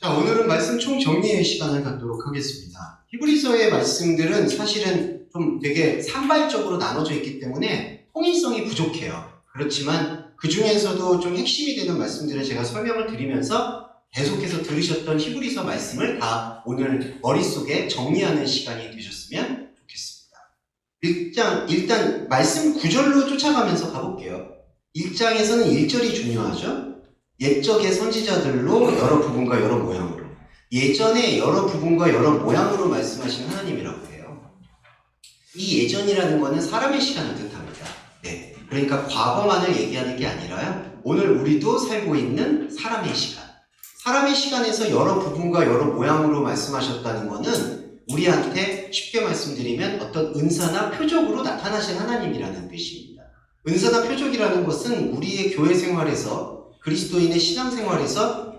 자, 오늘은 말씀 총정리의 시간을 갖도록 하겠습니다. 히브리서의 말씀들은 사실은 좀 되게 산발적으로 나눠져 있기 때문에 통일성이 부족해요. 그렇지만 그 중에서도 좀 핵심이 되는 말씀들을 제가 설명을 드리면서 계속해서 들으셨던 히브리서 말씀을 다 오늘 머릿속에 정리하는 시간이 되셨으면 좋겠습니다. 일단 말씀 구절로 쫓아가면서 가볼게요. 1장에서는 1절이 중요하죠. 옛적의 선지자들로 여러 부분과 여러 모양으로, 예전에 여러 부분과 여러 모양으로 말씀하신 하나님이라고 해요. 이 예전이라는 것은 사람의 시간을 뜻합니다. 네, 그러니까 과거만을 얘기하는 게 아니라요, 오늘 우리도 살고 있는 사람의 시간, 사람의 시간에서 여러 부분과 여러 모양으로 말씀하셨다는 것은 우리한테 쉽게 말씀드리면 어떤 은사나 표적으로 나타나신 하나님이라는 뜻입니다. 은사나 표적이라는 것은 우리의 교회 생활에서, 그리스도인의 신앙생활에서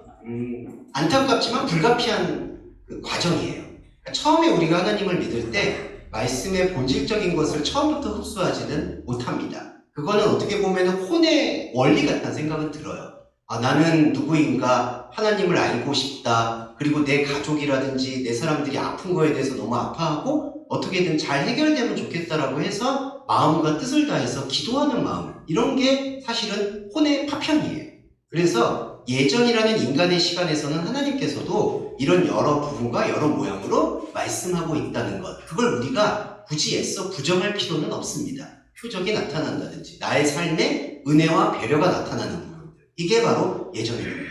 안타깝지만 불가피한 그 과정이에요. 그러니까 처음에 우리가 하나님을 믿을 때 말씀의 본질적인 것을 처음부터 흡수하지는 못합니다. 그거는 어떻게 보면 혼의 원리 같다는 생각은 들어요. 나는 누구인가 하나님을 알고 싶다. 그리고 내 가족이라든지 내 사람들이 아픈 거에 대해서 너무 아파하고 어떻게든 잘 해결되면 좋겠다라고 해서 마음과 뜻을 다해서 기도하는 마음, 이런 게 사실은 혼의 파편이에요. 그래서 예전이라는 인간의 시간에서는 하나님께서도 이런 여러 부분과 여러 모양으로 말씀하고 있다는 것, 그걸 우리가 굳이 애써 부정할 필요는 없습니다. 표적이 나타난다든지 나의 삶에 은혜와 배려가 나타나는 부분들, 이게 바로 예전입니다.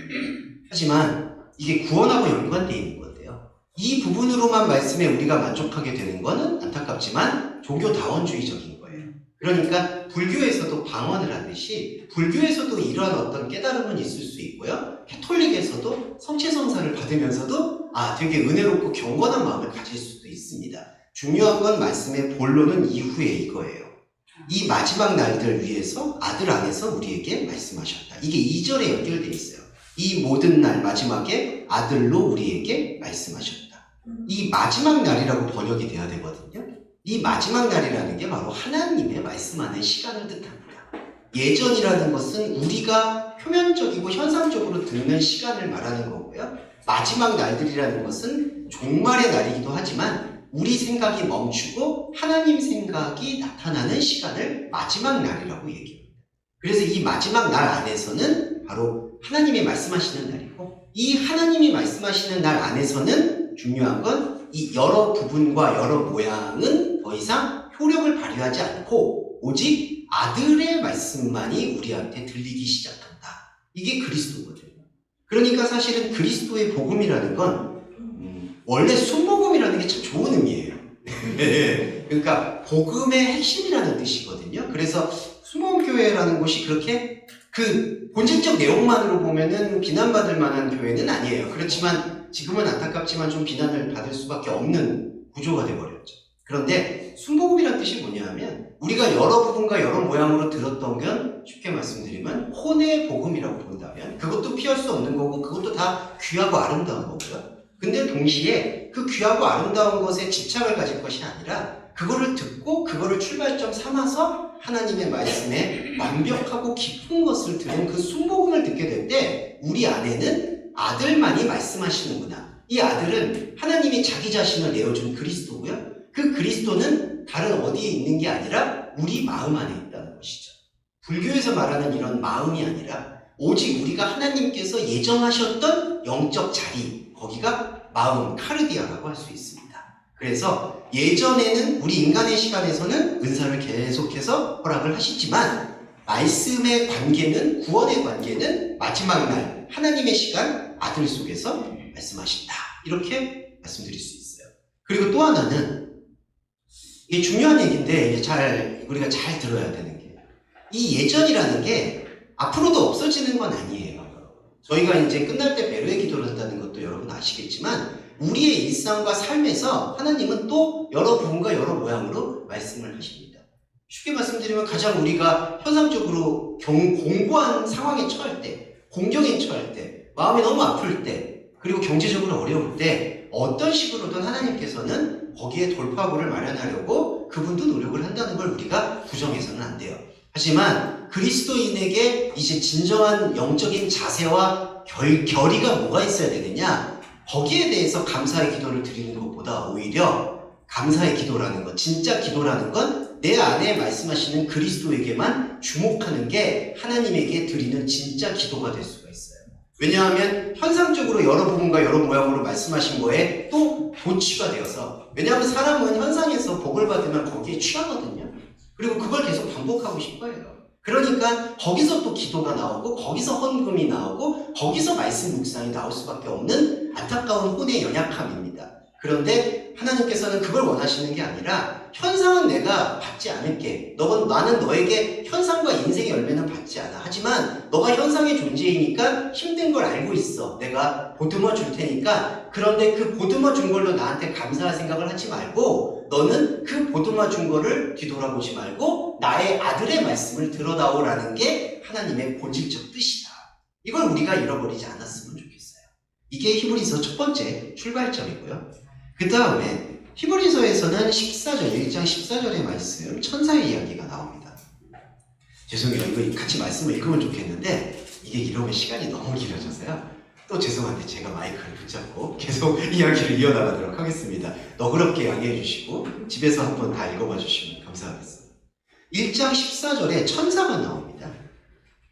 하지만 이게 구원하고 연관되어 있는 건데요, 이 부분으로만 말씀에 우리가 만족하게 되는 것은 안타깝지만 종교다원주의적인 거예요. 그러니까 불교에서도 방언을 하듯이 불교에서도 이러한 어떤 깨달음은 있을 수 있고요, 캐톨릭에서도 성체성사를 받으면서도 되게 은혜롭고 경건한 마음을 가질 수도 있습니다. 중요한 건 말씀의 본론은 이후에 이거예요. 이 마지막 날들 위해서 아들 안에서 우리에게 말씀하셨다. 이게 2절에 연결되어 있어요. 이 모든 날 마지막에 아들로 우리에게 말씀하셨다. 이 마지막 날이라고 번역이 돼야 되거든요. 이 마지막 날이라는 게 바로 하나님의 말씀하는 시간을 뜻합니다. 예전이라는 것은 우리가 표면적이고 현상적으로 듣는 시간을 말하는 거고요, 마지막 날들이라는 것은 종말의 날이기도 하지만 우리 생각이 멈추고 하나님 생각이 나타나는 시간을 마지막 날이라고 얘기합니다. 그래서 이 마지막 날 안에서는 바로 하나님이 말씀하시는 날이고, 이 하나님이 말씀하시는 날 안에서는 중요한 건 이 여러 부분과 여러 모양은 더 이상 효력을 발휘하지 않고 오직 아들의 말씀만이 우리한테 들리기 시작한다. 이게 그리스도거든요. 그러니까 사실은 그리스도의 복음이라는 건 원래 순복음이라는 게 참 좋은 의미예요. 그러니까 복음의 핵심이라는 뜻이거든요. 그래서 순복음교회라는 곳이 그렇게 그 본질적 내용만으로 보면은 비난받을 만한 교회는 아니에요. 그렇지만 지금은 안타깝지만 좀 비난을 받을 수밖에 없는 구조가 돼버렸죠. 그런데 순복음이라는 뜻이 뭐냐면 우리가 여러 부분과 여러 모양으로 들었던 건 쉽게 말씀드리면 혼의 복음이라고 본다면 그것도 피할 수 없는 거고 그것도 다 귀하고 아름다운 거고요. 근데 동시에 그 귀하고 아름다운 것에 집착을 가질 것이 아니라 그거를 듣고 그거를 출발점 삼아서 하나님의 말씀에 완벽하고 깊은 것을 들은 그 순복음을 듣게 될 때 우리 안에는 아들만이 말씀하시는구나. 이 아들은 하나님이 자기 자신을 내어준 그리스도고요, 그 그리스도는 다른 어디에 있는 게 아니라 우리 마음 안에 있다는 것이죠. 불교에서 말하는 이런 마음이 아니라 오직 우리가 하나님께서 예정하셨던 영적 자리, 거기가 마음, 카르디아라고 할 수 있습니다. 그래서 예전에는 우리 인간의 시간에서는 은사를 계속해서 허락을 하시지만 말씀의 관계는, 구원의 관계는 마지막 날 하나님의 시간 아들 속에서 말씀하신다. 이렇게 말씀드릴 수 있어요. 그리고 또 하나는, 이게 중요한 얘기인데 이제 우리가 잘 들어야 되는 게, 이 예전이라는 게 앞으로도 없어지는 건 아니에요. 저희가 이제 끝날 때 베르의 기도를 한다는 것도 여러분 아시겠지만 우리의 일상과 삶에서 하나님은 또 여러 부분과 여러 모양으로 말씀을 하십니다. 쉽게 말씀드리면 가장 우리가 현상적으로 공고한 상황에 처할 때, 공경에 처할 때, 마음이 너무 아플 때, 그리고 경제적으로 어려울 때 어떤 식으로든 하나님께서는 거기에 돌파구를 마련하려고 그분도 노력을 한다는 걸 우리가 부정해서는 안 돼요. 하지만 그리스도인에게 이제 진정한 영적인 자세와 결의가 뭐가 있어야 되느냐? 거기에 대해서 감사의 기도를 드리는 것보다 오히려 감사의 기도라는 것, 진짜 기도라는 건 내 안에 말씀하시는 그리스도에게만 주목하는 게 하나님에게 드리는 진짜 기도가 될 수가 있어요. 왜냐하면 현상적으로 여러 부분과 여러 모양으로 말씀하신 거에 또 도취가 되어서, 왜냐하면 사람은 현상에서 복을 받으면 거기에 취하거든요. 그리고 그걸 계속 반복하고 싶어해요. 그러니까 거기서 또 기도가 나오고 거기서 헌금이 나오고 거기서 말씀 묵상이 나올 수밖에 없는 안타까운 혼의 연약함입니다. 그런데 하나님께서는 그걸 원하시는 게 아니라 현상은 내가 받지 않을게. 나는 너에게 현상과 인생의 열매는 받지 않아. 하지만 너가 현상의 존재이니까 힘든 걸 알고 있어. 내가 보듬어 줄 테니까. 그런데 그 보듬어 준 걸로 나한테 감사할 생각을 하지 말고 너는 그 보듬어 준 거를 뒤돌아보지 말고 나의 아들의 말씀을 들어다오라는 게 하나님의 본질적 뜻이다. 이걸 우리가 잃어버리지 않았으면 좋겠어요. 이게 히브리서 첫 번째 출발점이고요. 그 다음에 히브리서에서는 14절, 1장 14절의 말씀, 천사의 이야기가 나옵니다. 죄송해요. 이거 같이 말씀을 읽으면 좋겠는데 이게 이러면 시간이 너무 길어져서요. 또 죄송한데 제가 마이크를 붙잡고 계속 이야기를 이어나가도록 하겠습니다. 너그럽게 양해해 주시고 집에서 한번 다 읽어봐 주시면 감사하겠습니다. 1장 14절에 천사가 나옵니다.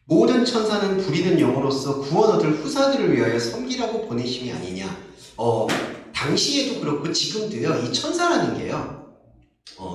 모든 천사는 부리는 영으로서 구원 얻을 후사들을 위하여 섬기라고 보내심이 아니냐. 당시에도 그렇고 지금도요, 이 천사라는 게요,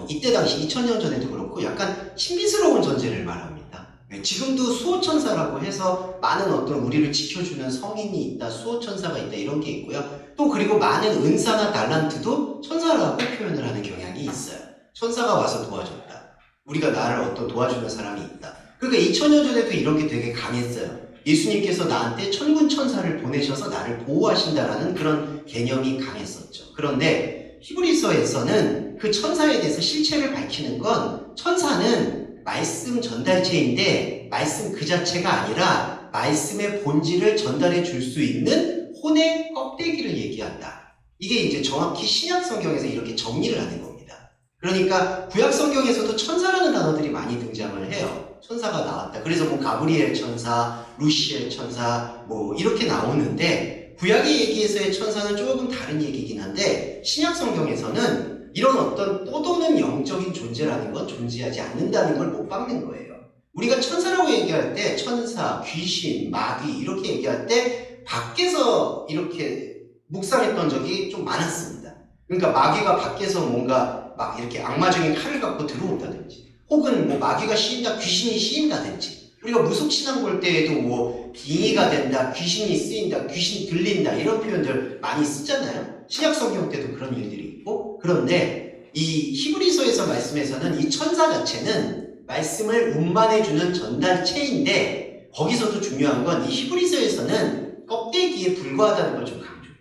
이때 당시 2000년 전에도 그렇고 약간 신비스러운 존재를 말합니다. 지금도 수호천사라고 해서 많은 어떤 우리를 지켜주는 성인이 있다, 수호천사가 있다 이런 게 있고요. 또 그리고 많은 은사나 달란트도 천사라고 표현을 하는 경향이 있어요. 천사가 와서 도와줬다. 우리가 나를 어떤 도와주는 사람이 있다. 그러니까 2000년 전에도 이런 게 되게 강했어요. 예수님께서 나한테 천군 천사를 보내셔서 나를 보호하신다라는 그런 개념이 강했었죠. 그런데 히브리서에서는 그 천사에 대해서 실체를 밝히는 건 천사는 말씀 전달체인데 말씀 그 자체가 아니라 말씀의 본질을 전달해 줄 수 있는 혼의 껍데기를 얘기한다. 이게 이제 정확히 신약 성경에서 이렇게 정리를 하는 겁니다. 그러니까 구약 성경에서도 천사라는 단어들이 많이 등장을 해요. 천사가 나왔다. 그래서 뭐 가브리엘 천사, 루시엘 천사 뭐 이렇게 나오는데 구약의 얘기에서의 천사는 조금 다른 얘기긴 한데 신약 성경에서는 이런 어떤 떠도는 영적인 존재라는 건 존재하지 않는다는 걸 못 박는 거예요. 우리가 천사라고 얘기할 때 천사, 귀신, 마귀 이렇게 얘기할 때 밖에서 이렇게 묵상했던 적이 좀 많았습니다. 그러니까 마귀가 밖에서 뭔가 막 이렇게 악마적인 칼을 갖고 들어온다든지 혹은 뭐 마귀가 씌인다, 귀신이 씌인다든지 우리가 무속신앙 볼 때에도 뭐 빙의가 된다, 귀신이 쓰인다, 귀신 들린다 이런 표현들 많이 쓰잖아요. 신약 성경 때도 그런 일들이 있고. 그런데 이 히브리서에서 말씀에서는 이 천사 자체는 말씀을 운반해주는 전달체인데 거기서도 중요한 건 이 히브리서에서는 껍데기에 불과하다는 걸 좀 강조해요.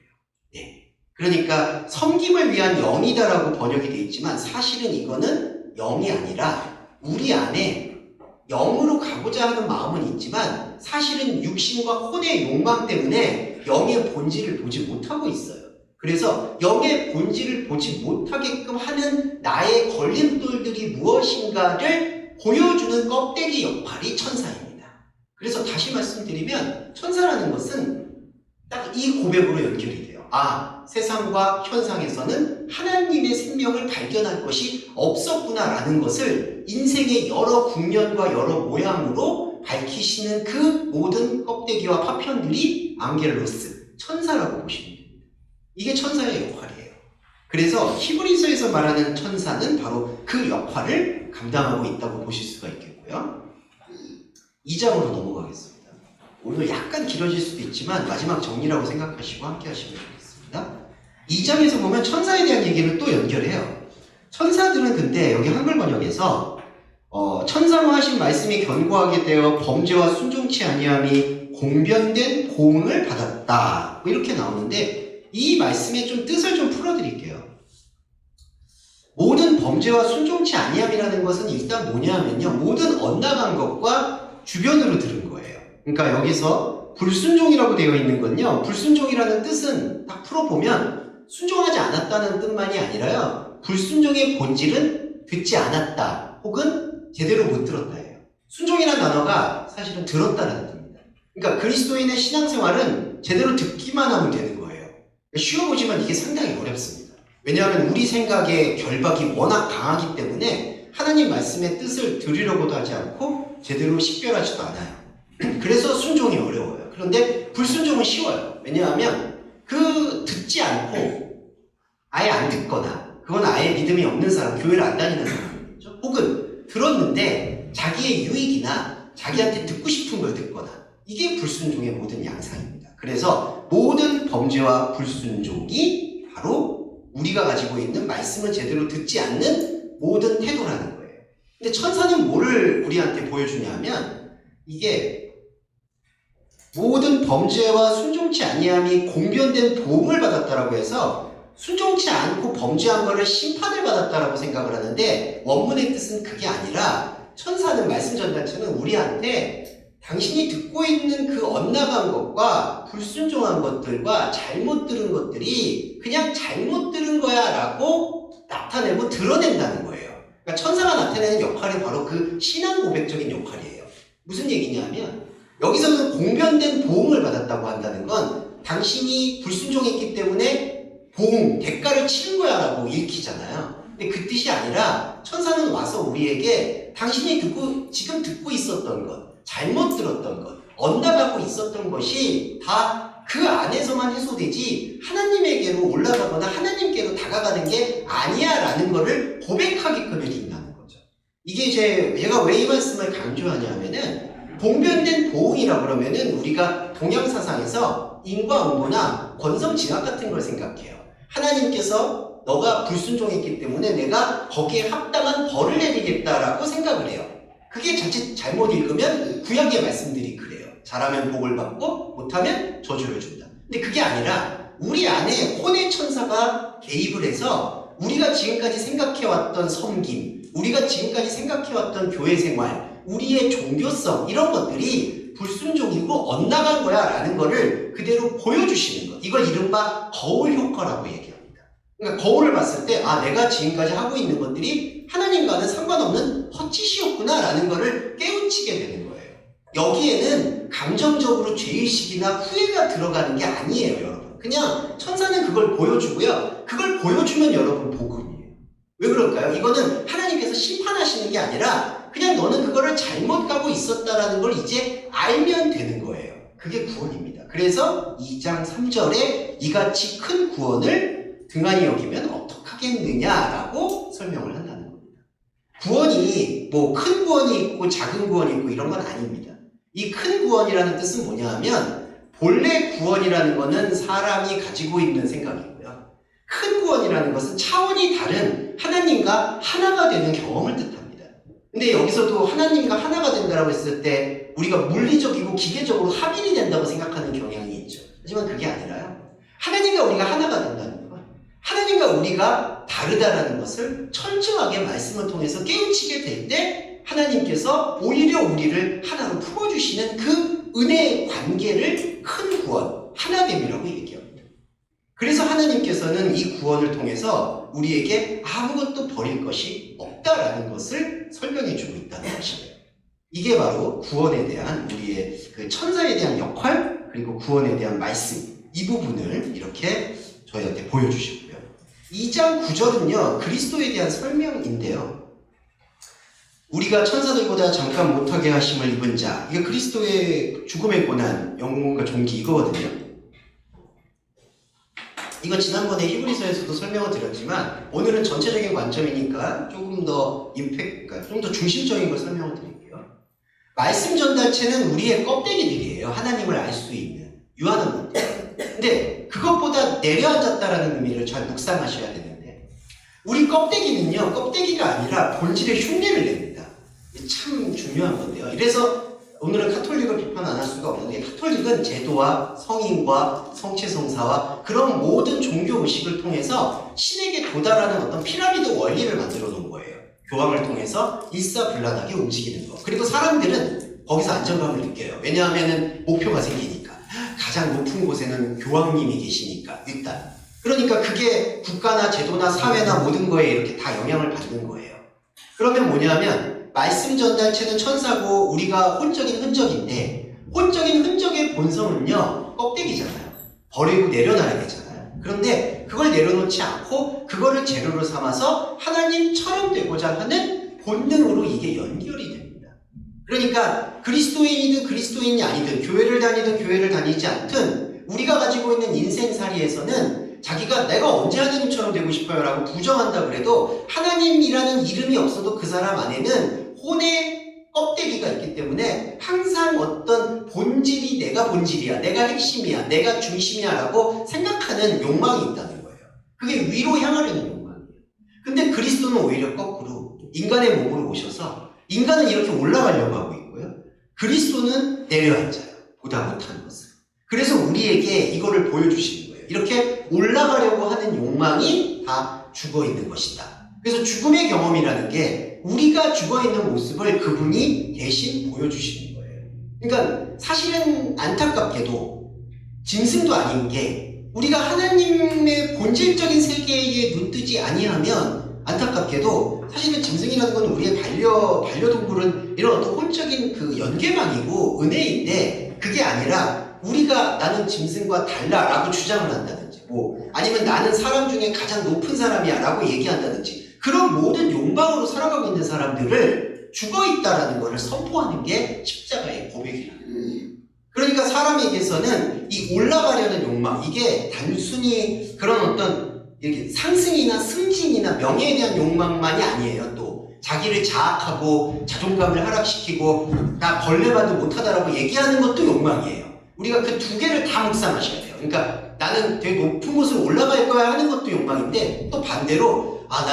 네. 그러니까 섬김을 위한 영이다라고 번역이 되어 있지만 사실은 이거는 영이 아니라 우리 안에 영으로 가고자 하는 마음은 있지만 사실은 육신과 혼의 욕망 때문에 영의 본질을 보지 못하고 있어요. 그래서 영의 본질을 보지 못하게끔 하는 나의 걸림돌들이 무엇인가를 보여주는 껍데기 역할이 천사입니다. 그래서 다시 말씀드리면 천사라는 것은 딱 이 고백으로 연결이 돼요. 아, 세상과 현상에서는 하나님의 생명을 발견할 것이 없었구나라는 것을 인생의 여러 국면과 여러 모양으로 밝히시는 그 모든 껍데기와 파편들이 앙겔로스, 천사라고 보시면 됩니다. 이게 천사의 역할이에요. 그래서 히브리서에서 말하는 천사는 바로 그 역할을 감당하고 있다고 보실 수가 있겠고요. 2장으로 넘어가겠습니다. 오늘 약간 길어질 수도 있지만 마지막 정리라고 생각하시고 함께 하시면 좋겠습니다. 2장에서 보면 천사에 대한 얘기를 또 연결해요. 천사들은 근데 여기 한글 번역에서 천사로 하신 말씀이 견고하게 되어 범죄와 순종치 아니함이 공변된 보응을 받았다. 뭐 이렇게 나오는데 이 말씀의 좀 뜻을 좀 풀어드릴게요. 모든 범죄와 순종치 아니함이라는 것은 일단 뭐냐면요. 모든 엇나간 것과 주변으로 들은 거예요. 그러니까 여기서 불순종이라고 되어 있는 건요. 불순종이라는 뜻은 딱 풀어보면 순종하지 않았다는 뜻만이 아니라요. 불순종의 본질은 듣지 않았다. 혹은 제대로 못 들었다예요. 순종이라는 단어가 사실은 들었다라는 뜻입니다. 그러니까 그리스도인의 신앙생활은 제대로 듣기만 하면 되는 거예요. 쉬워 보지만 이게 상당히 어렵습니다. 왜냐하면 우리 생각의 결박이 워낙 강하기 때문에 하나님 말씀의 뜻을 들으려고도 하지 않고 제대로 식별하지도 않아요. 그래서 순종이 어려워요. 그런데 불순종은 쉬워요. 왜냐하면 듣지 않고 아예 안 듣거나 그건 아예 믿음이 없는 사람, 교회를 안 다니는 사람이겠죠. 혹은 들었는데 자기의 유익이나 자기한테 듣고 싶은 걸 듣거나 이게 불순종의 모든 양상입니다. 그래서 모든 범죄와 불순종이 바로 우리가 가지고 있는 말씀을 제대로 듣지 않는 모든 태도라는 거예요. 근데 천사는 뭐를 우리한테 보여주냐면 이게 모든 범죄와 순종치 아니함이 공변된 보응을 받았다라고 해서 순종치 않고 범죄한 거를 심판을 받았다라고 생각을 하는데 원문의 뜻은 그게 아니라 천사는 말씀 전달체는 우리한테 당신이 듣고 있는 그 엇나간 것과 불순종한 것들과 잘못 들은 것들이 그냥 잘못 들은 거야 라고 나타내고 드러낸다는 거예요. 그러니까 천사가 나타내는 역할이 바로 그 신앙 고백적인 역할이에요. 무슨 얘기냐면 여기서는 공변된 보응을 받았다고 한다는 건 당신이 불순종했기 때문에 보응, 대가를 치른 거야 라고 읽히잖아요. 근데 그 뜻이 아니라 천사는 와서 우리에게 당신이 지금 듣고 있었던 것, 잘못 들었던 것, 엇나가고 있었던 것이 다 그 안에서만 해소되지 하나님에게로 올라가거나 하나님께로 다가가는 게 아니야 라는 거를 고백하게끔 해준다는 거죠. 이게 얘가 왜 이 말씀을 강조하냐면은 봉변된 보응이라고 그러면은 우리가 동양사상에서 인과응보나 권선징악 같은 걸 생각해요. 하나님께서 너가 불순종했기 때문에 내가 거기에 합당한 벌을 내리겠다라고 생각을 해요. 그게 자칫 잘못 읽으면 구약의 말씀들이 그래요. 잘하면 복을 받고 못하면 저주를 준다. 근데 그게 아니라 우리 안에 혼의 천사가 개입을 해서 우리가 지금까지 생각해왔던 섬김, 우리가 지금까지 생각해왔던 교회 생활, 우리의 종교성 이런 것들이 불순종이고 엇나간 거야 라는 거를 그대로 보여주시는 것. 이걸 이른바 거울 효과라고 얘기합니다. 그러니까 거울을 봤을 때 내가 지금까지 하고 있는 것들이 하나님과는 상관없는 헛짓이었구나 라는 거를 깨우치게 되는 거예요. 여기에는 감정적으로 죄의식이나 후회가 들어가는 게 아니에요, 여러분. 그냥 천사는 그걸 보여주고요. 그걸 보여주면 여러분 복음이에요. 왜 그럴까요? 이거는 하나님께서 심판하시는 게 아니라 그냥 너는 그거를 잘못 가고 있었다라는 걸 이제 알면 되는 거예요. 그게 구원입니다. 그래서 2장 3절에 이같이 큰 구원을 등한히 여기면 어떡하겠느냐라고 설명을 한다는 겁니다. 구원이 큰 구원이 있고 작은 구원이 있고 이런 건 아닙니다. 이 큰 구원이라는 뜻은 뭐냐 하면 본래 구원이라는 것은 사람이 가지고 있는 생각이고요. 큰 구원이라는 것은 차원이 다른 하나님과 하나가 되는 경험을 뜻합니다. 근데 여기서도 하나님과 하나가 된다고 했을 때 우리가 물리적이고 기계적으로 합일이 된다고 생각하는 경향이 있죠. 하지만 그게 아니라요. 하나님과 우리가 하나가 된다는 건 하나님과 우리가 다르다라는 것을 철저하게 말씀을 통해서 깨우치게 될 때 하나님께서 오히려 우리를 하나로 품어주시는 그 은혜의 관계를 큰 구원, 하나됨이라고 얘기합니다. 그래서 하나님께서는 이 구원을 통해서 우리에게 아무것도 버릴 것이 없다라는 것을 설명해주고 있다는 것이에요. 이게 바로 구원에 대한 우리의 그 천사에 대한 역할, 그리고 구원에 대한 말씀, 이 부분을 이렇게 저희한테 보여주시고요. 2장 9절은요, 그리스도에 대한 설명인데요. 우리가 천사들보다 잠깐 못하게 하심을 입은 자, 이게 그리스도의 죽음의 고난, 영광과 존귀 이거거든요. 이거 지난번에 히브리서에서도 설명을 드렸지만 오늘은 전체적인 관점이니까 조금 더 그러니까 좀 더 중심적인 걸 설명을 드릴게요. 말씀 전달체는 우리의 껍데기들이에요. 하나님을 알 수 있는 유한한 것들. 근데 그것보다 내려앉았다라는 의미를 잘 묵상하셔야 되는데 우리 껍데기는요, 껍데기가 아니라 본질의 흉내를 냅니다. 참 중요한 건데요. 이래서 오늘은 카톨릭을 비판 안 할 수가 없는데 카톨릭은 제도와 성인과 성체성사와 그런 모든 종교 의식을 통해서 신에게 도달하는 어떤 피라미드 원리를 만들어 놓은 거예요. 교황을 통해서 일사불란하게 움직이는 거. 그리고 사람들은 거기서 안정감을 느껴요. 왜냐하면 목표가 생기니까. 가장 높은 곳에는 교황님이 계시니까 일단. 그러니까 그게 국가나 제도나 사회나 모든 거에 이렇게 다 영향을 받는 거예요. 그러면 뭐냐면 말씀 전달체는 천사고 우리가 혼적인 흔적인데 혼적인 흔적의 본성은요 껍데기잖아요. 버리고 내려놔야 되잖아요. 그런데 그걸 내려놓지 않고 그거를 재료로 삼아서 하나님처럼 되고자 하는 본능으로 이게 연결이 됩니다. 그러니까 그리스도인이든 그리스도인이 아니든 교회를 다니든 교회를 다니지 않든 우리가 가지고 있는 인생살이에서는 자기가 내가 언제 하나님처럼 되고 싶어요 라고 부정한다 그래도 하나님이라는 이름이 없어도 그 사람 안에는 혼의 껍데기가 있기 때문에 항상 어떤 본질이 내가 본질이야, 내가 핵심이야, 내가 중심이야 라고 생각하는 욕망이 있다는 거예요. 그게 위로 향하려는 욕망이에요. 근데 그리스도는 오히려 거꾸로 인간의 몸으로 오셔서 인간은 이렇게 올라가려고 하고 있고요. 그리스도는 내려앉아요. 보다 못하는 것을. 그래서 우리에게 이거를 보여주시는 거예요. 이렇게 올라가려고 하는 욕망이 다 죽어있는 것이다. 그래서 죽음의 경험이라는 게 우리가 죽어있는 모습을 그분이 대신 보여주시는 거예요. 그러니까 사실은 안타깝게도 짐승도 아닌 게 우리가 하나님의 본질적인 세계에 눈뜨지 아니하면 안타깝게도 사실은 짐승이라는 건 우리의 반려동물은 이런 어떤 혼적인 그 연계망이고 은혜인데 그게 아니라 우리가 나는 짐승과 달라 라고 주장을 한다든지 아니면 나는 사람 중에 가장 높은 사람이야 라고 얘기한다든지 그런 모든 욕망으로 살아가고 있는 사람들을 죽어있다라는 것을 선포하는 게 십자가의 고백이라는 거예요. 그러니까 사람에게서는 이 올라가려는 욕망 이게 단순히 그런 어떤 이렇게 상승이나 승진이나 명예에 대한 욕망만이 아니에요. 또 자기를 자학하고 자존감을 하락시키고 나 벌레만도 못하다라고 얘기하는 것도 욕망이에요. 우리가 그 두 개를 다 묵상하셔야 돼요. 그러니까 나는 되게 높은 곳으로 올라갈 거야 하는 것도 욕망인데 또 반대로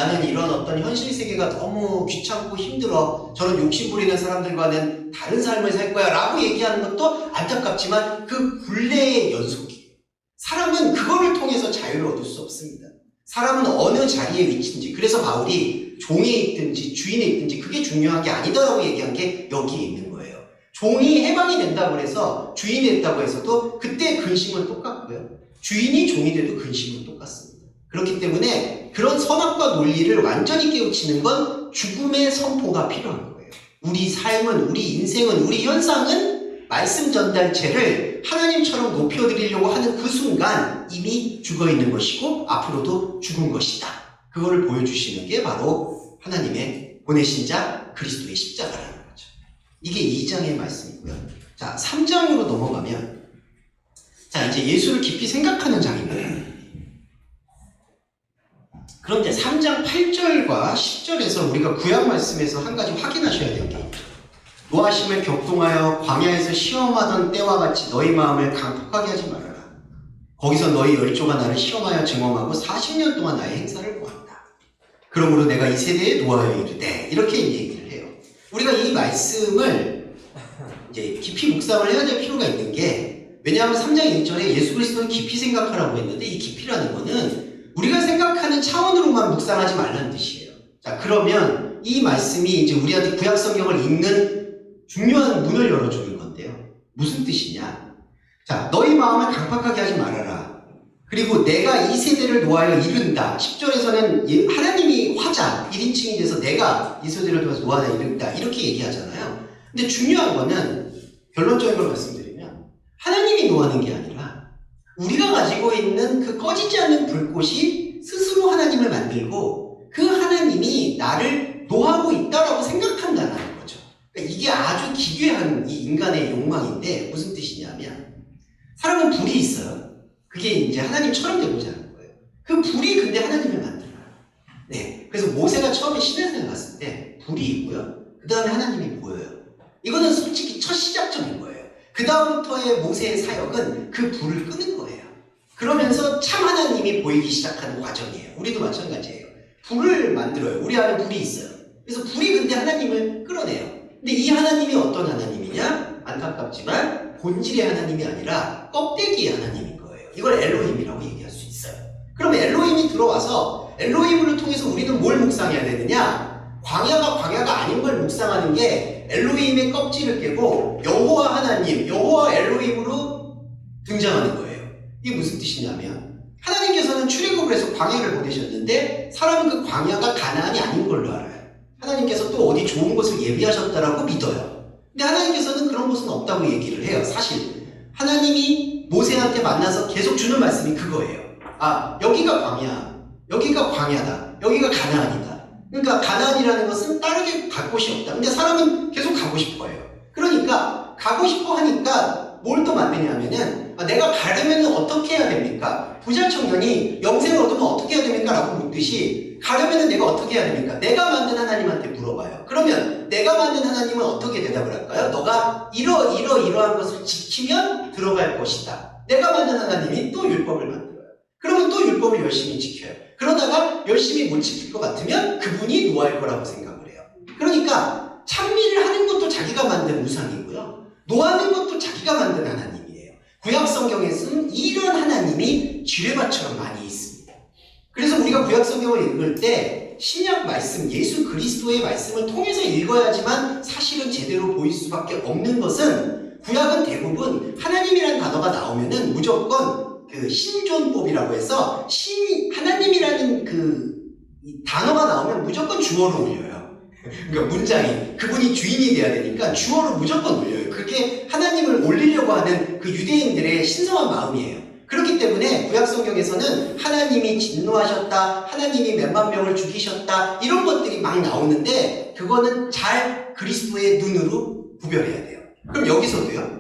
나는 이런 어떤 현실 세계가 너무 귀찮고 힘들어. 저런 욕심 부리는 사람들과는 다른 삶을 살 거야 라고 얘기하는 것도 안타깝지만 그 굴레의 연속이에요. 사람은 그거를 통해서 자유를 얻을 수 없습니다. 사람은 어느 자리에 위치인지 그래서 바울이 종에 있든지 주인에 있든지 그게 중요한 게 아니다라고 얘기한 게 여기에 있는 거예요. 종이 해방이 된다고 해서 주인이 됐다고 해서도 그때 근심은 똑같고요. 주인이 종이 돼도 근심은 똑같습니다. 그렇기 때문에 그런 선악과 논리를 완전히 깨우치는 건 죽음의 선포가 필요한 거예요. 우리 삶은, 우리 인생은, 우리 현상은 말씀 전달체를 하나님처럼 높여드리려고 하는 그 순간 이미 죽어있는 것이고 앞으로도 죽은 것이다. 그거를 보여주시는 게 바로 하나님의 보내신 자 그리스도의 십자가라는 거죠. 이게 2장의 말씀이고요. 자, 3장으로 넘어가면 자 이제 예수를 깊이 생각하는 장입니다. 그런데 3장 8절과 10절에서 우리가 구약 말씀에서 한 가지 확인하셔야 될 게 있죠. 노하심을 격동하여 광야에서 시험하던 때와 같이 너희 마음을 강폭하게 하지 말아라. 거기서 너희 열조가 나를 시험하여 증언하고 40년 동안 나의 행사를 보았다. 그러므로 내가 이 세대에 노하여 이르되 이렇게 얘기를 해요. 우리가 이 말씀을 이제 깊이 묵상을 해야 될 필요가 있는 게 왜냐하면 3장 1절에 예수 그리스도를 깊이 생각하라고 했는데 이 깊이라는 거는 우리가 생각하는 차원으로만 묵상하지 말라는 뜻이에요. 자, 그러면 이 말씀이 이제 우리한테 구약 성경을 읽는 중요한 문을 열어주는 건데요. 무슨 뜻이냐? 자, 너희 마음을 강팍하게 하지 말아라. 그리고 내가 이 세대를 노하여 이른다. 10절에서는 하나님이 화자, 1인칭이 돼서 내가 이 세대를 도와서 노하여 이른다. 이렇게 얘기하잖아요. 근데 중요한 거는 결론적인 걸 말씀드리면 하나님이 노하는 게 아니라 우리가 가지고 있는 그 꺼지지 않는 불꽃이 스스로 하나님을 만들고 그 하나님이 나를 노하고 있다라고 생각한다는 거죠. 그러니까 이게 아주 기괴한 이 인간의 욕망인데 무슨 뜻이냐면 사람은 불이 있어요. 그게 이제 하나님처럼 되고자 하는 거예요. 그 불이 근데 하나님을 만들어요. 네. 그래서 모세가 처음에 시내산에 갔을 때 불이 있고요. 그 다음에 하나님이 보여요. 이거는 솔직히 첫 시작점인 거예요. 그 다음부터의 모세의 사역은 그 불을 끄는 거예요. 그러면서 참 하나님이 보이기 시작하는 과정이에요. 우리도 마찬가지예요. 불을 만들어요. 우리 안에 불이 있어요. 그래서 불이 근데 하나님을 끌어내요. 근데 이 하나님이 어떤 하나님이냐? 안타깝지만 본질의 하나님이 아니라 껍데기의 하나님인 거예요. 이걸 엘로힘이라고 얘기할 수 있어요. 그러면 엘로힘이 들어와서 엘로힘을 통해서 우리는 뭘 묵상해야 되느냐? 광야가 아닌 걸 묵상하는 게 엘로힘의 껍질을 깨고 여호와 하나님, 여호와 엘로힘으로 등장하는 거예요. 이게 무슨 뜻이냐면 하나님께서는 출애굽을 해서 광야를 보내셨는데 사람은 그 광야가 가나안이 아닌 걸로 알아요. 하나님께서 또 어디 좋은 곳을 예비하셨다라고 믿어요. 근데 하나님께서는 그런 곳은 없다고 얘기를 해요. 사실 하나님이 모세한테 만나서 계속 주는 말씀이 그거예요. 여기가 광야, 여기가 광야다, 여기가 가나안이다. 그러니까 가나안이라는 것은 다르게 갈 곳이 없다. 근데 사람은 계속 가고 싶어 해요. 그러니까 가고 싶어 하니까 뭘 또 만드냐면은 내가 가려면 어떻게 해야 됩니까? 부자 청년이 영생을 얻으면 어떻게 해야 됩니까? 라고 묻듯이 가려면 내가 어떻게 해야 됩니까? 내가 만든 하나님한테 물어봐요. 그러면 내가 만든 하나님은 어떻게 대답을 할까요? 너가 이러한 것을 지키면 들어갈 것이다. 내가 만든 하나님이 또 율법을 만들어요. 그러면 또 율법을 열심히 지켜요. 그러다가 열심히 못 지킬 것 같으면 그분이 노할 거라고 생각을 해요. 그러니까 찬미를 하는 것도 자기가 만든 우상이고요. 노하는 것도 자기가 만든 하나님이에요. 구약 성경에서는 이런 하나님이 지뢰밭처럼 많이 있습니다. 그래서 우리가 구약 성경을 읽을 때 신약 말씀, 예수 그리스도의 말씀을 통해서 읽어야지만 사실은 제대로 보일 수밖에 없는 것은 구약은 대부분 하나님이라는 단어가 나오면은 무조건 그 신존법이라고 해서 하나님이라는 그 단어가 나오면 무조건 주어로 올려요. 그러니까 문장이 그분이 주인이 돼야 되니까 주어로 무조건 올려요. 그게 하나님을 올리려고 하는 그 유대인들의 신성한 마음이에요. 그렇기 때문에 구약 성경에서는 하나님이 진노하셨다, 하나님이 몇만 명을 죽이셨다 이런 것들이 막 나오는데 그거는 잘 그리스도의 눈으로 구별해야 돼요. 그럼 여기서도요.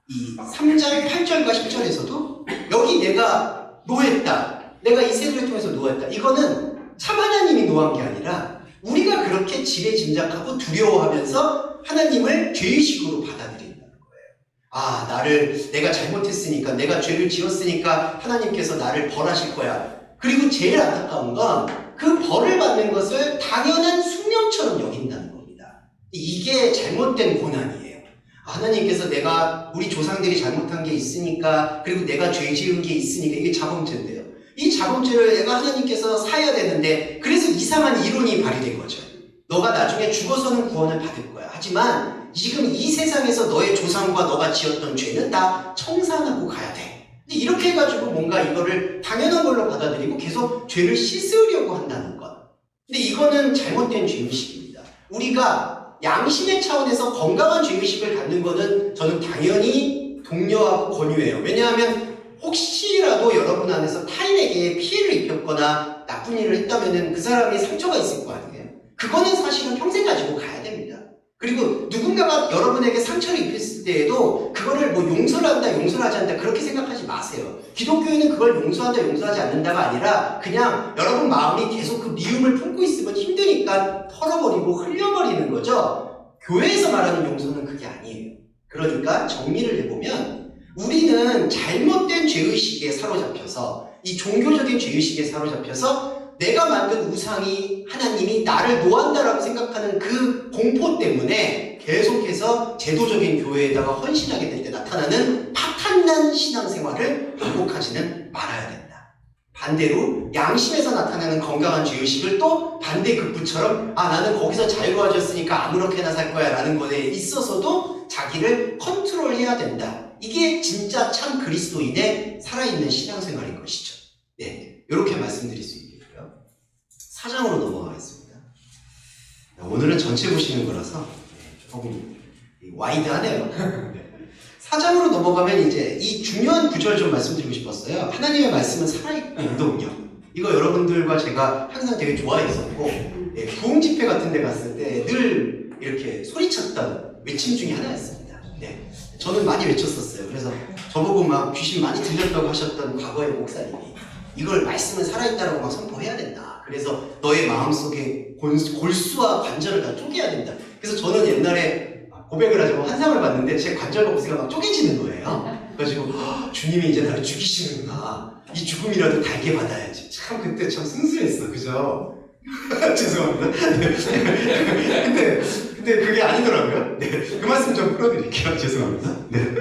이 3장 8절과 10절에서도 여기 내가 노했다, 내가 이 세대를 통해서 노했다, 이거는 참 하나님이 노한 게 아니라 우리가 그렇게 지레짐작하고 두려워하면서 하나님을 죄의식으로 받아들인다는 거예요. 내가 잘못했으니까, 내가 죄를 지었으니까 하나님께서 나를 벌하실 거야. 그리고 제일 안타까운 건 그 벌을 받는 것을 당연한 숙명처럼 여긴다는 겁니다. 이게 잘못된 고난이에요. 하나님께서 우리 조상들이 잘못한 게 있으니까, 그리고 내가 죄 지은 게 있으니까, 이게 자범죄인데요. 이 자범죄를 내가 하나님께서 사야 되는데, 그래서 이상한 이론이 발휘된 거죠. 너가 나중에 죽어서는 구원을 받을 거야. 하지만 지금 이 세상에서 너의 조상과 너가 지었던 죄는 다 청산하고 가야 돼. 근데 이렇게 해가지고 뭔가 이거를 당연한 걸로 받아들이고 계속 죄를 씻으려고 한다는 것. 근데 이거는 잘못된 죄의식입니다. 우리가 양심의 차원에서 건강한 죄의식을 갖는 거는 저는 당연히 독려하고 권유해요. 왜냐하면 혹시라도 여러분 안에서 타인에게 피해를 입혔거나 나쁜 일을 했다면 그 사람이 상처가 있을 거 아니에요? 그거는 사실은 평생 가지고 가야 됩니다. 그리고 누군가가 여러분에게 상처를 입혔을 때에도 그거를 용서를 한다, 용서를 하지 않는다 그렇게 생각하지 마세요. 기독교에는 그걸 용서한다, 용서하지 않는다가 아니라 그냥 여러분 마음이 계속 그 미움을 품고 있으면 힘드니까 털어버리고 흘려버리는 거죠. 교회에서 말하는 용서는 그게 아니에요. 그러니까 정리를 해보면 우리는 잘못된 죄의식에 사로잡혀서, 이 종교적인 죄의식에 사로잡혀서 내가 만든 우상이 하나님이 나를 노한다라고 생각하는 그 공포 때문에 계속해서 제도적인 교회에다가 헌신하게 될 때 나타나는 파탄난 신앙생활을 반복하지는 말아야 된다. 반대로 양심에서 나타나는 건강한 죄의식을 또 반대급부처럼 나는 거기서 자유로워졌으니까 아무렇게나 살 거야 라는 것에 있어서도 자기를 컨트롤해야 된다. 이게 진짜 참 그리스도인의 살아있는 신앙생활인 것이죠. 네, 이렇게 말씀드릴 수 있겠고요. 4장으로 넘어가겠습니다. 오늘은 전체 보시는 거라서 조금 와이드하네요. 4장으로 넘어가면 이제 이 중요한 구절 좀 말씀드리고 싶었어요. 하나님의 말씀은 살아있고 운동력. 이거 여러분들과 제가 항상 되게 좋아했었고, 부흥 집회 같은 데 갔을 때 늘 이렇게 소리쳤던 외침 중에 하나였습니다. 네, 저는 많이 외쳤었어요. 그래서 저보고 막 귀신 많이 들렸다고 하셨던 과거의 목사님이 이걸 말씀은 살아있다라고 막 선포해야 된다. 그래서 너의 마음속에 골수와 관절을 다 쪼개야 된다. 그래서 저는 옛날에 고백을 하자고 환상을 봤는데 제 관절과 골수가 막 쪼개지는 거예요. 그래가지고 주님이 이제 나를 죽이시는구나. 이 죽음이라도 달게 받아야지. 참 그때 참 순수했어. 그죠? 죄송합니다. 근데 그게 아니더라고요. 네, 그 말씀 좀 풀어드릴게요. 죄송합니다. 네.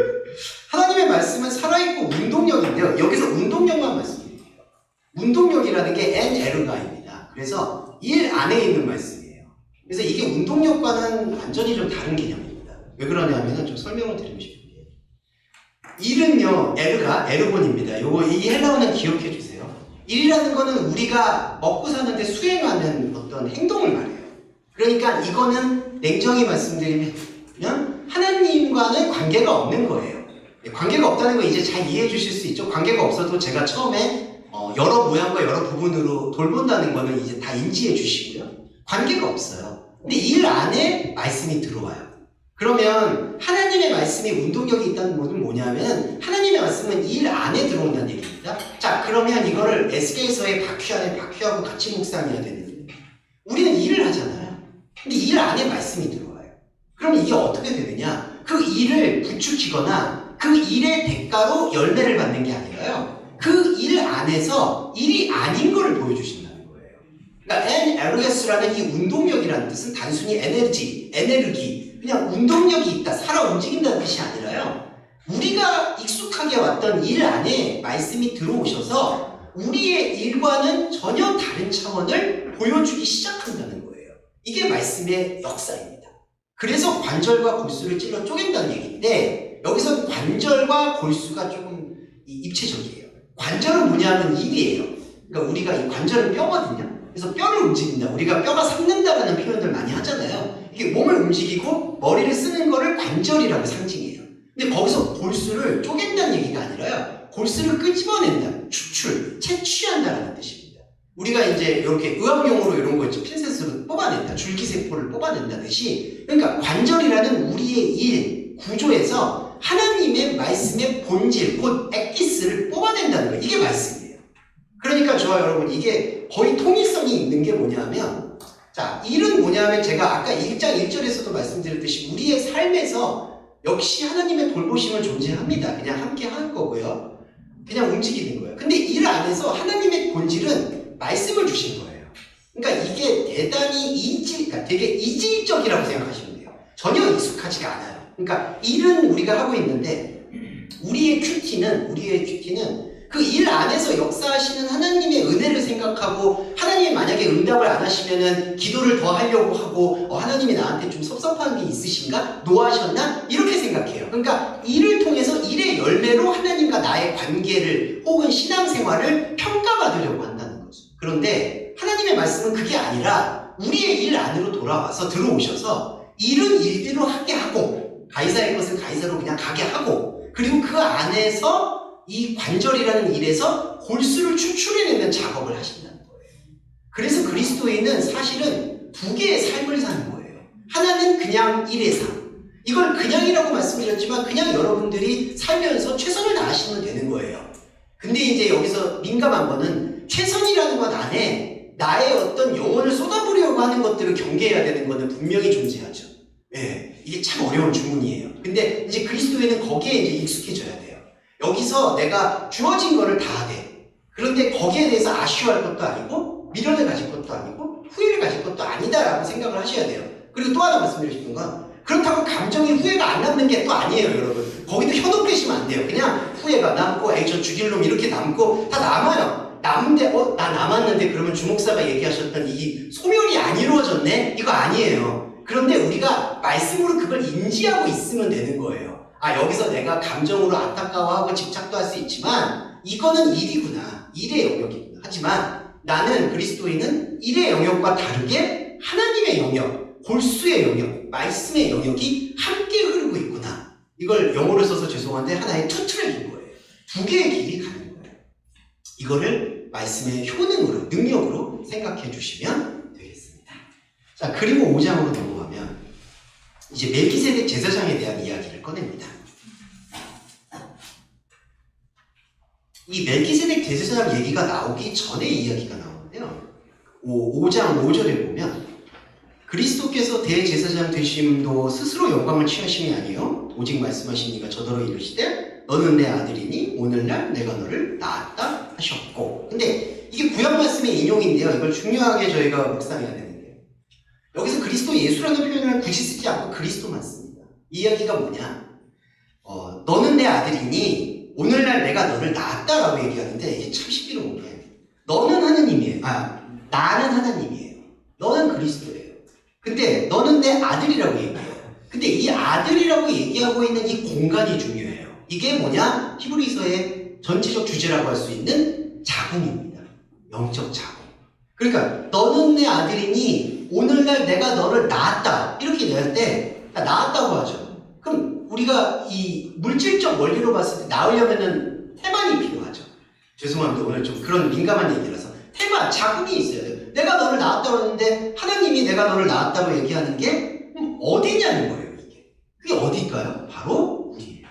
하나님의 말씀은 살아있고 운동력인데요. 여기서 운동력만 말씀드릴게요. 운동력이라는 게 엔에르가입니다. 그래서 일 안에 있는 말씀이에요. 그래서 이게 운동력과는 완전히 좀 다른 개념입니다. 왜 그러냐면 좀 설명을 드리고 싶은 게, 일은요, 에르곤입니다. 이 헬라어는 기억해 주세요. 일이라는 거는 우리가 먹고 사는데 수행하는 어떤 행동을 말해요. 그러니까 이거는 냉정히 말씀드리면 하나님과는 관계가 없는 거예요. 관계가 없다는 거 이제 잘 이해해 주실 수 있죠? 관계가 없어도 제가 처음에 여러 모양과 여러 부분으로 돌본다는 거는 이제 다 인지해 주시고요. 관계가 없어요. 근데 일 안에 말씀이 들어와요. 그러면 하나님의 말씀이 운동력이 있다는 것은 뭐냐면 하나님의 말씀은 일 안에 들어온다는 얘기입니다. 자, 그러면 이거를 에스겔서의 박휘하고 같이 묵상해야 되는데 우리는 일을 하잖아요. 근데 일 안에 말씀이 들어와요. 그럼 이게 어떻게 되느냐? 그 일을 부추기거나 그 일의 대가로 열매를 받는 게 아니라요. 그 일 안에서 일이 아닌 거를 보여주신다는 거예요. 그러니까 에너지라는 이 운동력이라는 뜻은 단순히 에너지, 그냥 운동력이 있다, 살아 움직인다는 뜻이 아니라요. 우리가 익숙하게 왔던 일 안에 말씀이 들어오셔서 우리의 일과는 전혀 다른 차원을 보여주기 시작한다는 거예요. 이게 말씀의 역사입니다. 그래서 관절과 골수를 찔러 쪼갠다는 얘기인데 여기서 관절과 골수가 조금 입체적이에요. 관절은 뭐냐면 일이에요. 그러니까 우리가 이 관절은 뼈거든요. 그래서 뼈를 움직인다. 우리가 뼈가 삭는다라는 표현들 많이 하잖아요. 이게 몸을 움직이고 머리를 쓰는 거를 관절이라고 상징해요. 근데 거기서 골수를 쪼갠다는 얘기가 아니라요. 골수를 끄집어낸다. 채취한다라는 뜻입니다. 우리가 이제 이렇게 의학용어로 이런 거 있죠. 핀셋으로 뽑아낸다. 줄기세포를 뽑아낸다듯이 그러니까 관절이라는 우리의 일, 구조에서 하나님의 말씀의 본질, 곧 엑기스를 뽑아낸다는 거예요. 이게 말씀이에요. 그러니까 저와 여러분 이게 거의 통일성이 있는 게 뭐냐면 자, 일은 뭐냐면 제가 아까 1장 1절에서도 말씀드렸듯이 우리의 삶에서 역시 하나님의 돌보심은 존재합니다. 그냥 함께 할 거고요. 그냥 움직이는 거예요. 근데 일 안에서 하나님의 본질은 말씀을 주신 거예요. 그러니까 이게 대단히 그러니까 되게 이질적이라고 생각하시면 돼요. 전혀 익숙하지가 않아요. 그러니까 일은 우리가 하고 있는데 우리의 큐티는 그 일 안에서 역사하시는 하나님의 은혜를 생각하고 하나님이 만약에 응답을 안 하시면은 기도를 더 하려고 하고 하나님이 나한테 좀 섭섭한 게 있으신가? 노하셨나? 이렇게 생각해요. 그러니까 일을 통해서 일의 열매로 하나님과 나의 관계를 혹은 신앙생활을 평가받으려고 한다는 거죠. 그런데 하나님의 말씀은 그게 아니라 우리의 일 안으로 돌아와서 들어오셔서 일은 일대로 하게 하고 가이사의 것은 가이사로 그냥 가게 하고 그리고 그 안에서 이 관절이라는 일에서 골수를 추출해내는 작업을 하신다는 거예요. 그래서 그리스도인은 사실은 두 개의 삶을 사는 거예요. 하나는 그냥 일의 삶. 이걸 그냥이라고 말씀드렸지만 그냥 여러분들이 살면서 최선을 다하시면 되는 거예요. 근데 이제 여기서 민감한 거는 최선이라는 것 안에 나의 어떤 영혼을 쏟아부으려고 하는 것들을 경계해야 되는 것은 분명히 존재하죠. 예, 이게 참 어려운 주문이에요. 근데 이제 그리스도인은 거기에 이제 익숙해져야 돼요. 여기서 내가 주어진 거를 다 돼. 그런데 거기에 대해서 아쉬워할 것도 아니고 미련을 가질 것도 아니고 후회를 가질 것도 아니다라고 생각을 하셔야 돼요. 그리고 또 하나 말씀드리고 싶은 건 그렇다고 감정이 후회가 안 남는 게 또 아니에요, 여러분. 거기도 현혹되시면 안 돼요. 그냥 후회가 남고 에이 저 죽일 놈 이렇게 남고 다 남아요. 남는데 나 남았는데 그러면 주목사가 얘기하셨던 이 소멸이 안 이루어졌네? 이거 아니에요. 그런데 우리가 말씀으로 그걸 인지하고 있으면 되는 거예요. 여기서 내가 감정으로 안타까워하고 집착도 할 수 있지만 이거는 일이구나. 일의 영역이구나. 하지만 나는 그리스도인은 일의 영역과 다르게 하나님의 영역, 골수의 영역, 말씀의 영역이 함께 흐르고 있구나. 이걸 영어로 써서 죄송한데 하나의 투 트랙인 거예요. 두 개의 길이 가는 거예요. 이거를 말씀의 효능으로, 능력으로 생각해 주시면 되겠습니다. 자, 그리고 5장으로 넘어가면 이제 멜기세덱 제사장에 대한 이야기를 꺼냅니다. 이 멜기세덱 제사장 얘기가 나오기 전에 이야기가 나오는데요. 5장 5절에 보면 그리스도께서 대제사장 되심도 스스로 영광을 취하심이 아니요 오직 말씀하시니가 저더러 이르시되 너는 내 아들이니 오늘날 내가 너를 낳았다 하셨고. 근데 이게 구약 말씀의 인용인데요. 이걸 중요하게 저희가 묵상해야 되는데요. 여기서 그리스도 예수라는 표현을 굳이 쓰지 않고 그리스도만 씁니다. 이 이야기가 뭐냐? 너는 내 아들이니 오늘날 내가 너를 낳았다라고 얘기하는데 이게 참 신비로운 게 너는 하느님이에요. 나는 하나님이에요. 너는 그리스도예요. 근데 너는 내 아들이라고 얘기해요. 근데 이 아들이라고 얘기하고 있는 이 공간이 중요해요. 이게 뭐냐? 히브리서의 전체적 주제라고 할 수 있는 자궁입니다. 영적 자궁. 그러니까 너는 내 아들이니 오늘날 내가 너를 낳았다. 이렇게 얘기할 때 낳았다고 하죠. 그럼 우리가 이 물질적 원리로 봤을 때 낳으려면은 태만이 필요하죠. 죄송합니다. 오늘 좀 그런 민감한 얘기라서. 테마, 자궁이 있어야 돼요. 내가 너를 낳았다고 했는데 하나님이 내가 너를 낳았다고 얘기하는 게 어디냐는 거예요. 그게 어딜까요? 바로 우리예요.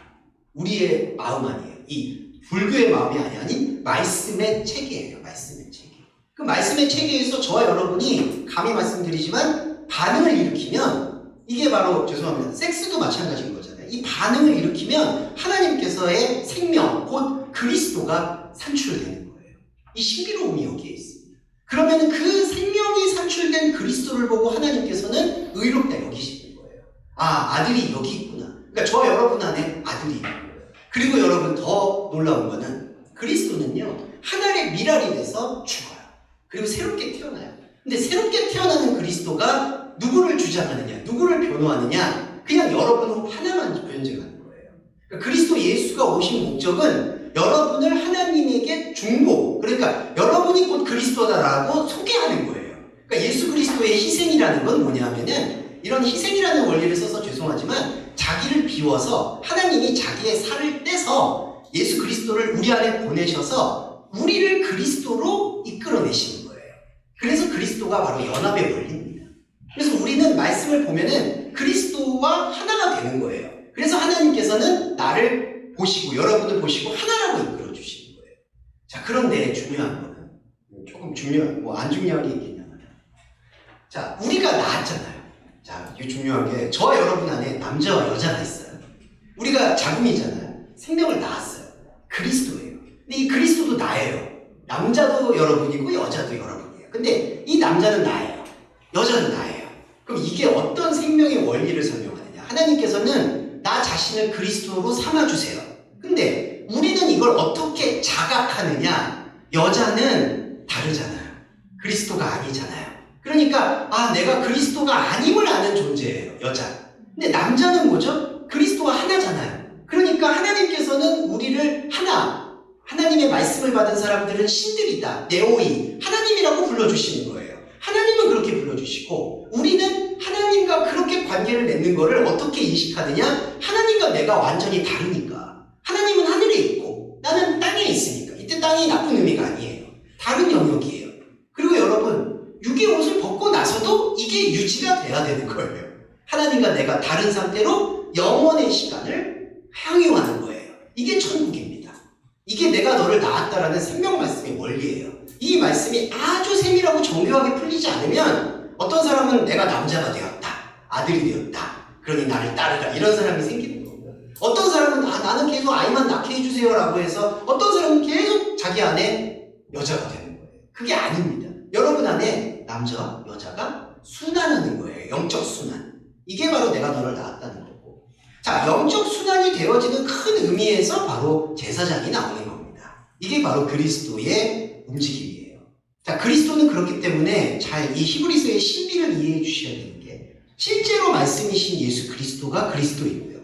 우리의 마음 아니에요. 이 불교의 마음이 아닌 말씀의 체계예요. 말씀의 체계. 그 말씀의 체계에서 저와 여러분이 감히 말씀드리지만 반응을 일으키면 이게 바로 죄송합니다. 섹스도 마찬가지인 거잖아요. 이 반응을 일으키면 하나님께서의 생명, 곧 그리스도가 산출되는 거예요. 이 신비로움이 여기에 있습니다. 그러면 그 생명이 산출된 그리스도를 보고 하나님께서는 의롭다 여기시는 거예요. 아, 아들이 여기 있구나. 그러니까 저와 여러분 안에 아들이 있는 거예요. 그리고 여러분 더 놀라운 거는 그리스도는요, 하늘의 미랄이 돼서 죽어요. 그리고 새롭게 태어나요. 근데 새롭게 태어나는 그리스도가 누구를 주장하느냐, 누구를 변호하느냐, 그냥 여러분 하나만 변증하는 거예요. 그러니까 그리스도 예수가 오신 목적은 여러분을 하나님에게 중보, 그러니까 여러분이 곧 그리스도다라고 소개하는 거예요. 그러니까 예수 그리스도의 희생이라는 건 뭐냐면은, 이런 희생이라는 원리를 써서 죄송하지만 자기를 비워서 하나님이 자기의 살을 떼서 예수 그리스도를 우리 안에 보내셔서 우리를 그리스도로 이끌어내시는 거예요. 그래서 그리스도가 바로 연합의 원리입니다. 그래서 우리는 말씀을 보면은 그리스도와 하나가 되는 거예요. 그래서 하나님께서는 나를 보시고 여러분을 보시고 하나라고 이끌어 주시는 거예요. 자, 그런데 중요한 거는 조금 중요한, 뭐 안 중요한 게 있겠냐. 자, 우리가 낳았잖아요. 자, 이게 중요한 게 저와 여러분 안에 남자와 여자가 있어요. 우리가 자궁이잖아요. 생명을 낳았어요. 그리스도예요. 근데 이 그리스도도 나예요. 남자도 여러분이고 여자도 여러분이에요. 근데 이 남자는 나예요. 여자는 나예요. 그럼 이게 어떤 생명의 원리를 설명하느냐. 하나님께서는 나 자신을 그리스도로 삼아주세요. 근데 우리는 이걸 어떻게 자각하느냐. 여자는 다르잖아요. 그리스도가 아니잖아요. 그러니까 내가 그리스도가 아님을 아는 존재예요. 여자. 근데 남자는 뭐죠? 그리스도가 하나잖아요. 그러니까 하나님께서는 우리를 하나님의 말씀을 받은 사람들은 신들이다, 네오이, 하나님이라고 불러주시는 거예요. 하나님은 그렇게 불러주시고 우리는 하나님과 그렇게 관계를 맺는 거를 어떻게 인식하느냐? 하나님과 내가 완전히 다르니까. 하나님은 하늘에 있고 나는 땅에 있으니까. 이때 땅이 나쁜 의미가 아니에요. 다른 영역이에요. 그리고 여러분, 육의 옷을 벗고 나서도 이게 유지가 돼야 되는 거예요. 하나님과 내가 다른 상태로 영원의 시간을 향유하는 거예요. 이게 천국입니다. 이게 내가 너를 낳았다라는 생명 말씀의 원리예요. 이 말씀이 아주 세밀하고 정교하게 풀리지 않으면 어떤 사람은 내가 남자가 되었다, 아들이 되었다, 그러니 나를 따르라, 이런 사람이 생기는 거고요. 어떤 사람은 나는 계속 아이만 낳게 해주세요 라고 해서 어떤 사람은 계속 자기 안에 여자가 되는 거예요. 그게 아닙니다. 여러분 안에 남자와 여자가 순환하는 거예요. 영적 순환. 이게 바로 내가 너를 낳았다는 거고. 자, 영적 순환이 되어지는 큰 의미에서 바로 제사장이 나오는 겁니다. 이게 바로 그리스도의 움직임이에요. 자, 그리스도는 그렇기 때문에 잘 이 히브리서의 신비를 이해해 주셔야 되는 게, 실제로 말씀이신 예수 그리스도가 그리스도이고요.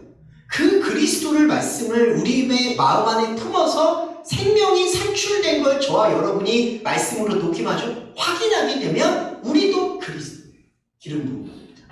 그 그리스도를 말씀을 우리의 마음 안에 품어서 생명이 산출된 걸 저와 여러분이 말씀으로 독임하죠. 확인하게 되면 우리도 그리스도예요. 기름 부은 겁니다.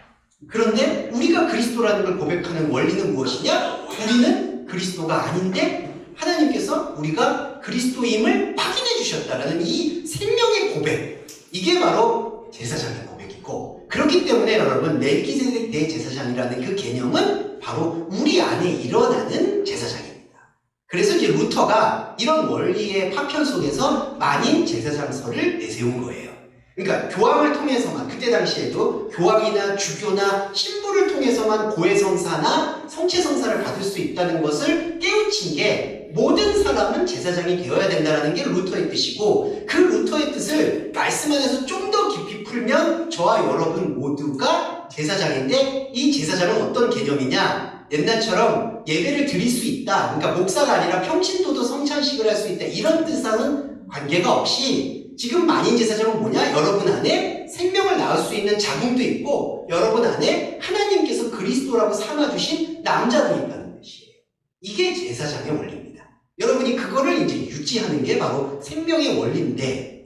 그런데 우리가 그리스도라는 걸 고백하는 원리는 무엇이냐? 우리는 그리스도가 아닌데 하나님께서 우리가 그리스도임을 확인해 주셨다라는 이 생명의 고백, 이게 바로 제사장의 고백이고, 그렇기 때문에 여러분, 멜기세덱 대제사장이라는 그 개념은 바로 우리 안에 일어나는 제사장입니다. 그래서 이제 루터가 이런 원리의 파편 속에서 만인 제사장서를 내세운 거예요. 그러니까 교황을 통해서만, 그때 당시에도 교황이나 주교나 신부를 통해서만 고해성사나 성체성사를 받을 수 있다는 것을 깨우친 게, 모든 사람은 제사장이 되어야 된다는 게 루터의 뜻이고, 그 루터의 뜻을 말씀 안에서 좀 더 깊이 풀면 저와 여러분 모두가 제사장인데, 이 제사장은 어떤 개념이냐? 옛날처럼 예배를 드릴 수 있다, 그러니까 목사가 아니라 평신도도 성찬식을 할 수 있다, 이런 뜻하고는 관계가 없이, 지금 만인 제사장은 뭐냐? 여러분 안에 생명을 낳을 수 있는 자궁도 있고 여러분 안에 하나님께서 그리스도라고 삼아주신 남자도 있다는 것이에요. 이게 제사장의 원리입니다. 여러분이 그거를 이제 유지하는 게 바로 생명의 원리인데,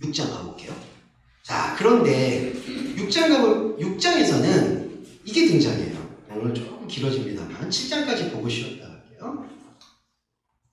6장 가볼게요. 자, 그런데 6장에서는 이게 등장해요. 오늘 조금 길어집니다만 7장까지 보고 쉬었다 할게요.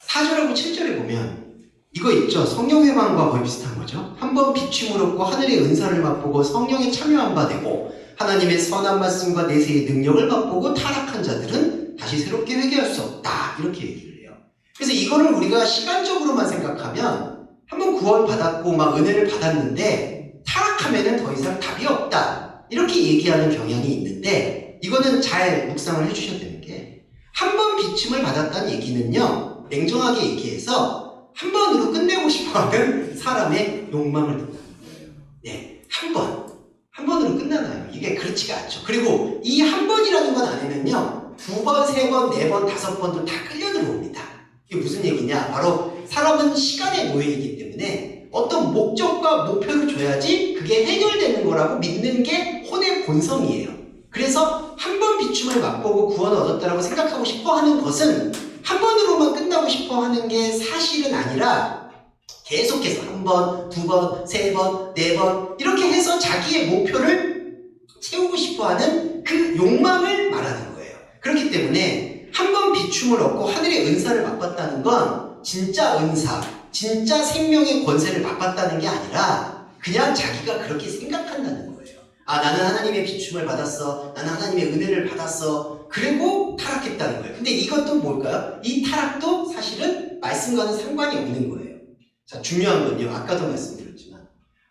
4절하고 7절에 보면 이거 있죠? 성령 회방과 거의 비슷한 거죠. 한 번 비춤을 얻고 하늘의 은사를 맛보고 성령에 참여한 바 되고 하나님의 선한 말씀과 내세의 능력을 맛보고 타락한 자들은 다시 새롭게 회개할 수 없다. 이렇게 얘기를 해요. 그래서 이거를 우리가 시간적으로만 생각하면 한 번 구원 받았고 막 은혜를 받았는데 타락하면은 더 이상 답이 없다. 이렇게 얘기하는 경향이 있는데 이거는 잘 묵상을 해주셔야 되는 게 한 번 비춤을 받았다는 얘기는요. 냉정하게 얘기해서 한 번으로 끝내고 싶어하는 사람의 욕망을 든다는 거예요. 네, 한 번으로 끝나나요? 이게 그렇지가 않죠. 그리고 이 한 번이라는 것 안에는요, 2번, 3번, 4번, 5번도 다 끌려 들어옵니다. 이게 무슨 얘기냐? 바로 사람은 시간의 노예이기 때문에 어떤 목적과 목표를 줘야지 그게 해결되는 거라고 믿는 게 혼의 본성이에요. 그래서 한 번 비춤을 맛보고 구원을 얻었다고 생각하고 싶어 하는 것은 한 번으로만 끝나고 싶어 하는 게 사실은 아니라 계속해서 한 번, 2번, 3번, 4번 이렇게 해서 자기의 목표를 채우고 싶어 하는 그 욕망을 말하는 거예요. 그렇기 때문에 한 번 비춤을 얻고 하늘의 은사를 맛봤다는 건 진짜 은사, 진짜 생명의 권세를 맛봤다는 게 아니라 그냥 자기가 그렇게 생각한다는 거예요. 아, 나는 하나님의 비춤을 받았어. 나는 하나님의 은혜를 받았어. 그리고 타락했다는 거예요. 근데 이것도 뭘까요? 이 타락도 사실은 말씀과는 상관이 없는 거예요. 자, 중요한 건요. 아까도 말씀드렸지만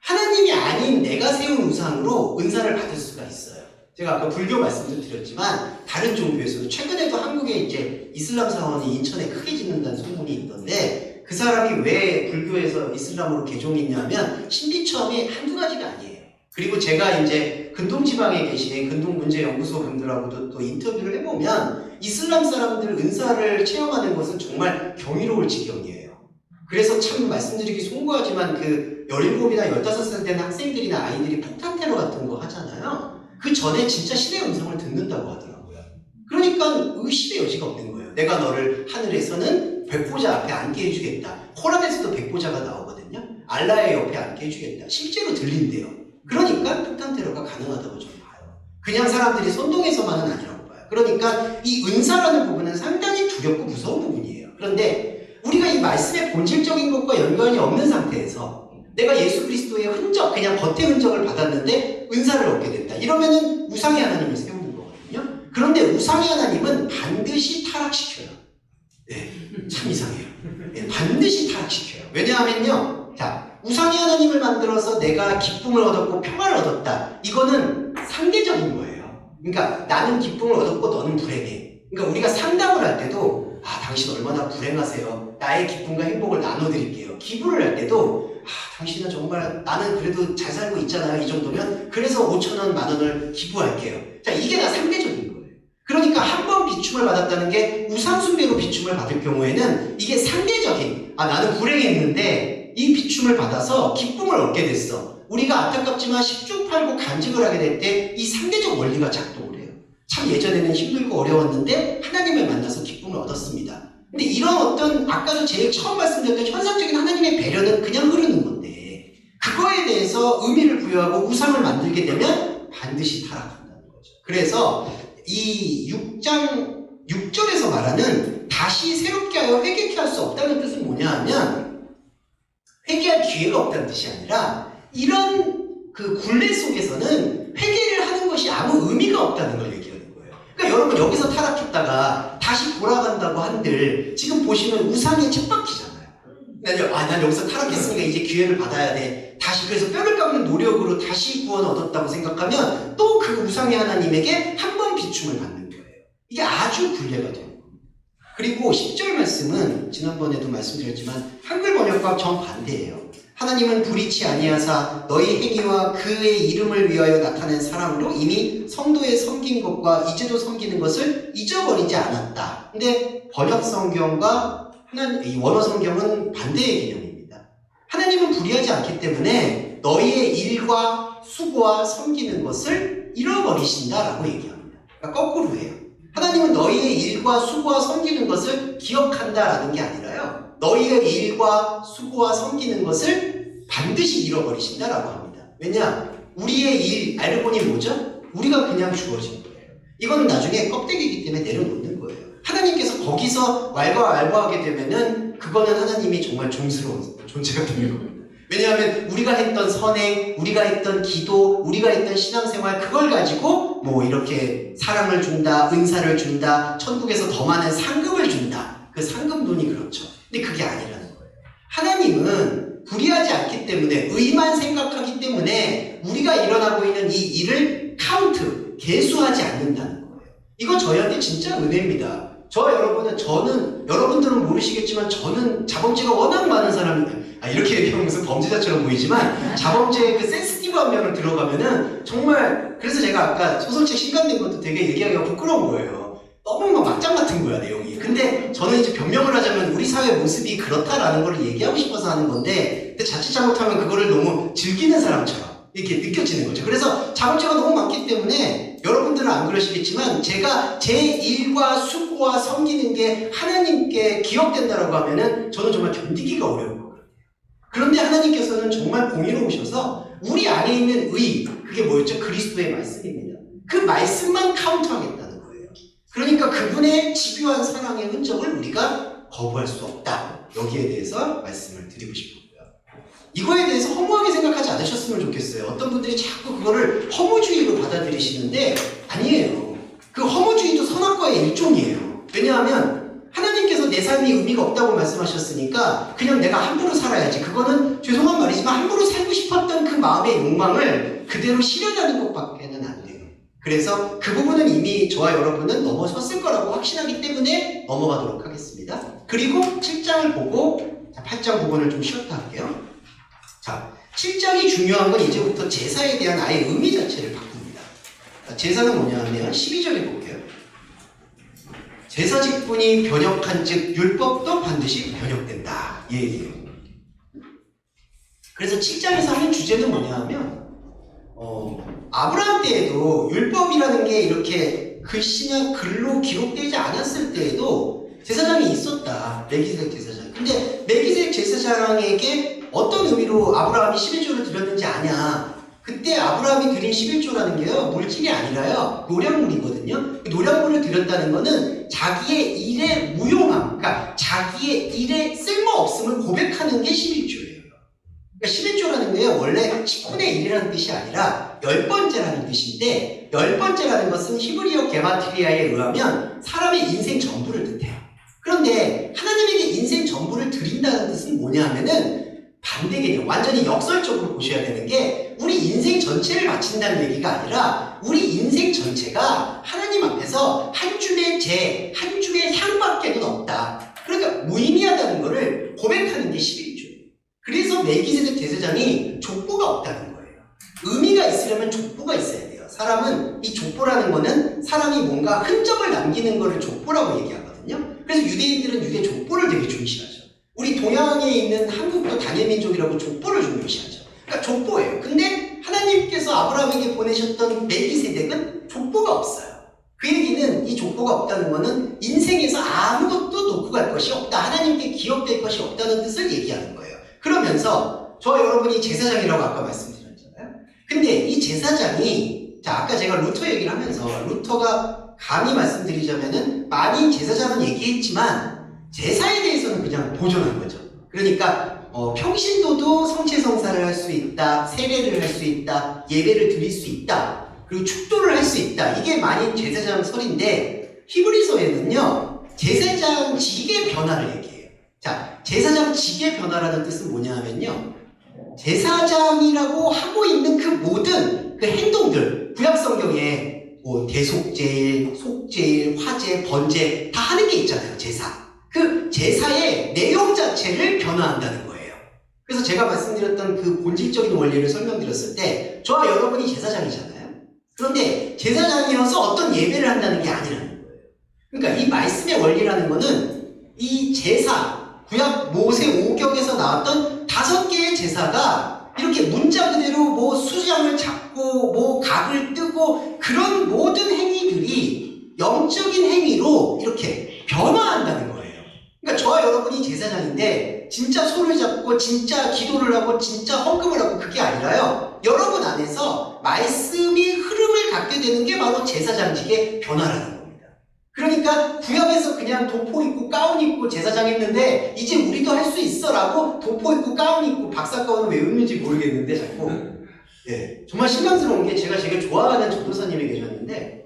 하나님이 아닌 내가 세운 우상으로 은사를 받을 수가 있어요. 제가 아까 불교 말씀도 드렸지만 다른 종교에서도 최근에도 한국에 이제 이슬람 사원이 인천에 크게 짓는다는 소문이 있던데 그 사람이 왜 불교에서 이슬람으로 개종했냐면 신비처음이 한두 가지가 아니에요. 그리고 제가 이제 근동지방에 계신 근동문제연구소 분들하고도 또 인터뷰를 해보면 이슬람 사람들 은사를 체험하는 것은 정말 경이로울 지경이에요. 그래서 참 말씀드리기 송구하지만 그 17이나 15살 되는 학생들이나 아이들이 폭탄 테러 같은 거 하잖아요. 그 전에 진짜 신의 음성을 듣는다고 하더라고요. 그러니까 의심의 여지가 없는 거예요. 내가 너를 하늘에서는 백보자 앞에 앉게 해주겠다. 코란에서도 백보자가 나오거든요. 알라의 옆에 앉게 해주겠다. 실제로 들린대요. 그러니까 폭탄 테러가 가능하다고 저는 봐요. 그냥 사람들이 선동해서만은 아니라고 봐요. 그러니까 이 은사라는 부분은 상당히 두렵고 무서운 부분이에요. 그런데 우리가 이 말씀의 본질적인 것과 연관이 없는 상태에서 내가 예수 그리스도의 흔적, 그냥 겉의 흔적을 받았는데 은사를 얻게 된다. 이러면은 우상의 하나님을 세우는 거거든요. 그런데 우상의 하나님은 반드시 타락시켜요. 네, 참 이상해요. 네, 반드시 타락시켜요. 왜냐하면요. 자, 우상의 하나님을 만들어서 내가 기쁨을 얻었고 평화를 얻었다. 이거는 상대적인 거예요. 그러니까 나는 기쁨을 얻었고 너는 불행해. 그러니까 우리가 상담을 할 때도 아, 당신 얼마나 불행하세요. 나의 기쁨과 행복을 나눠드릴게요. 기부를 할 때도 아, 당신은 정말 나는 그래도 잘 살고 있잖아요. 이 정도면 그래서 5,000원, 10,000원을 기부할게요. 자, 이게 다 상대적인 거예요. 그러니까 한 번 비춤을 받았다는 게 우상숭배로 비춤을 받을 경우에는 이게 상대적인 아, 나는 불행했는데 이 비춤을 받아서 기쁨을 얻게 됐어. 우리가 안타깝지만 10주 팔고 간직을 하게 될 때 이 상대적 원리가 작동을 해요. 참 예전에는 힘들고 어려웠는데 하나님을 만나서 기쁨을 얻었습니다. 근데 이런 어떤 아까도 제일 처음 말씀드렸던 현상적인 하나님의 배려는 그냥 흐르는 건데 그거에 대해서 의미를 부여하고 우상을 만들게 되면 반드시 타락한다는 거죠. 그래서 이 6장 6절에서 말하는 다시 새롭게 하여 회개케 할 수 없다는 뜻은 뭐냐 하면 회개할 기회가 없다는 뜻이 아니라 이런 그 굴레 속에서는 회개를 하는 것이 아무 의미가 없다는 걸 얘기하는 거예요. 그러니까 여러분 여기서 타락했다가 다시 돌아간다고 한들 지금 보시면 우상의 쳇바퀴잖아요. 난 여기서 타락했으니까 이제 기회를 받아야 돼. 다시 그래서 뼈를 깎는 노력으로 다시 구원을 얻었다고 생각하면 또 그 우상의 하나님에게 한 번 비춤을 받는 거예요. 이게 아주 굴레가 돼요. 그리고 10절 말씀은 지난번에도 말씀드렸지만 한글 번역과 정반대예요. 하나님은 불의치 아니하사 너희 행위와 그의 이름을 위하여 나타낸 사랑으로 이미 성도의 섬긴 것과 이제도 섬기는 것을 잊어버리지 않았다. 근데 번역 성경과 이 원어 성경은 반대의 개념입니다. 하나님은 불의하지 않기 때문에 너희의 일과 수고와 섬기는 것을 잃어버리신다라고 얘기합니다. 그러니까 거꾸로 해요. 하나님은 너희의 일과 수고와 섬기는 것을 기억한다라는 게 아니라요. 너희의 일과 수고와 섬기는 것을 반드시 잃어버리신다라고 합니다. 왜냐? 우리의 일, 알고 보니 뭐죠? 우리가 그냥 주어진 거예요. 이건 나중에 껍데기이기 때문에 내려놓는 거예요. 하나님께서 거기서 왈가왈부하게 되면은 그거는 하나님이 정말 종스러운 존재가 되는 겁니다. 왜냐하면 우리가 했던 선행, 우리가 했던 기도, 우리가 했던 신앙생활 그걸 가지고 뭐 이렇게 사랑을 준다, 은사를 준다, 천국에서 더 많은 상급을 준다. 그 상급론이 그렇죠. 근데 그게 아니라는 거예요. 하나님은 불의하지 않기 때문에 의만 생각하기 때문에 우리가 일어나고 있는 이 일을 카운트, 계수하지 않는다는 거예요. 이거 저희한테 진짜 은혜입니다. 저는 여러분들은 모르시겠지만 저는 자범죄가 워낙 많은 사람입니다. 이렇게 얘기하면 무슨 범죄자처럼 보이지만 자범죄의 그 센시티브한 면을 들어가면은 정말 그래서 제가 아까 소설책 신간된 것도 되게 얘기하기가 부끄러운 거예요. 너무 막 막장 같은 거야 내용이. 근데 저는 이제 변명을 하자면 우리 사회 모습이 그렇다라는 걸 얘기하고 싶어서 하는 건데 근데 자칫 잘못하면 그거를 너무 즐기는 사람처럼 이렇게 느껴지는 거죠. 그래서 자범죄가 너무 많기 때문에 여러분들은 안 그러시겠지만 제가 제 일과 수고와 섬기는 게 하나님께 기억된다라고 하면은 저는 정말 견디기가 어려운 거거든요. 그런데 하나님께서는 정말 공의로우셔서 우리 안에 있는 의, 그게 뭐였죠? 그리스도의 말씀입니다. 그 말씀만 카운트하겠다는 거예요. 그러니까 그분의 집요한 사랑의 흔적을 우리가 거부할 수 없다. 여기에 대해서 말씀을 드리고 싶어요. 이거에 대해서 허무하게 생각하지 않으셨으면 좋겠어요. 어떤 분들이 자꾸 그거를 허무주의로 받아들이시는데 아니에요. 그 허무주의도 선악과의 일종이에요. 왜냐하면 하나님께서 내 삶이 의미가 없다고 말씀하셨으니까 그냥 내가 함부로 살아야지. 그거는 죄송한 말이지만 함부로 살고 싶었던 그 마음의 욕망을 그대로 실현하는 것밖에는 안 돼요. 그래서 그 부분은 이미 저와 여러분은 넘어섰을 거라고 확신하기 때문에 넘어가도록 하겠습니다. 그리고 7장을 보고 8장 부분을 좀 쉬었다 할게요. 자, 7장이 중요한 건 이제부터 제사에 대한 아예 의미 자체를 바꿉니다. 제사는 뭐냐 하면 12절에 볼게요. 제사 직분이 변역한 즉 율법도 반드시 변역된다. 이 얘기예요. 그래서 7장에서 하는 주제는 뭐냐 하면 아브라함 때에도 율법이라는 게 이렇게 글씨나 글로 기록되지 않았을 때에도 제사장이 있었다. 멜기세덱 제사장. 근데 멜기세덱 제사장에게 어떤 의미로 아브라함이 11조를 드렸는지 아냐? 그때 아브라함이 드린 11조라는 게요, 물질이 아니라요, 노량물이거든요. 노량물을 드렸다는 거는 자기의 일의 무용함, 그러니까 자기의 일의 쓸모없음을 고백하는 게 11조예요. 그러니까 11조라는 게 원래 10분의 1이라는 뜻이 아니라 10번째라는 뜻인데, 10번째라는 것은 히브리어 게마트리아에 의하면 사람의 인생 전부를 뜻해요. 그런데 하나님에게 인생 전부를 드린다는 뜻은 뭐냐 하면은 반대 개념, 완전히 역설적으로 보셔야 되는 게 우리 인생 전체를 바친다는 얘기가 아니라 우리 인생 전체가 하나님 앞에서 한 줌의 재, 한 줌의 향밖에는 없다. 그러니까 무의미하다는 것을 고백하는 게 11조예요. 그래서 멜기세덱 제사장이 족보가 없다는 거예요. 의미가 있으려면 족보가 있어야 돼요. 사람은 이 족보라는 거는 사람이 뭔가 흔적을 남기는 거를 족보라고 얘기하거든요. 그래서 유대인들은 유대 족보를 되게 중시하죠. 우리 동양에 있는 한국도 단일민족이라고 족보를 중요시하죠. 그러니까 족보예요. 근데 하나님께서 아브라함에게 보내셨던 멜기세덱은 족보가 없어요. 그 얘기는 이 족보가 없다는 것은 인생에서 아무것도 놓고 갈 것이 없다. 하나님께 기억될 것이 없다는 뜻을 얘기하는 거예요. 그러면서 저와 여러분이 제사장이라고 아까 말씀드렸잖아요. 근데 이 제사장이 아까 제가 루터 얘기를 하면서 루터가 감히 말씀드리자면은 많이 제사장은 얘기했지만 제사에 대해서는 그냥 보존한 거죠. 그러니까 평신도도 성체성사를 할 수 있다, 세례를 할 수 있다, 예배를 드릴 수 있다, 그리고 축도를 할 수 있다. 이게 많이 제사장 설인데 히브리서에는요 제사장 직의 변화를 얘기해요. 자, 제사장 직의 변화라는 뜻은 뭐냐 하면요, 제사장이라고 하고 있는 그 모든 그 행동들, 구약성경에 뭐 대속제일, 속제일, 화제, 번제 다 하는 게 있잖아요. 제사. 그 제사의 내용 자체를 변화한다는 거예요. 그래서 제가 말씀드렸던 그 본질적인 원리를 설명드렸을 때 저와 여러분이 제사장이잖아요. 그런데 제사장이어서 어떤 예배를 한다는 게 아니라는 거예요. 그러니까 이 말씀의 원리라는 거는 이 제사, 구약 모세 5경에서 나왔던 5개의 제사가 이렇게 문자 그대로 뭐 수장을 잡고 뭐 각을 뜨고 그런 모든 행위들이 영적인 행위로 이렇게 변화한다는 거예요. 그러니까 저와 여러분이 제사장인데 진짜 손을 잡고 진짜 기도를 하고 진짜 헌금을 하고 그게 아니라요, 여러분 안에서 말씀이 흐름을 갖게 되는 게 바로 제사장직의 변화라는 겁니다. 그러니까 구약에서 그냥 도포 입고 가운 입고 제사장 했는데 이제 우리도 할 수 있어라고 도포 입고 가운 입고 박사 가운을 왜 입는지 모르겠는데 자꾸 예, 정말 실망스러운 게 제가 되게 좋아하는 전도사님이 계셨는데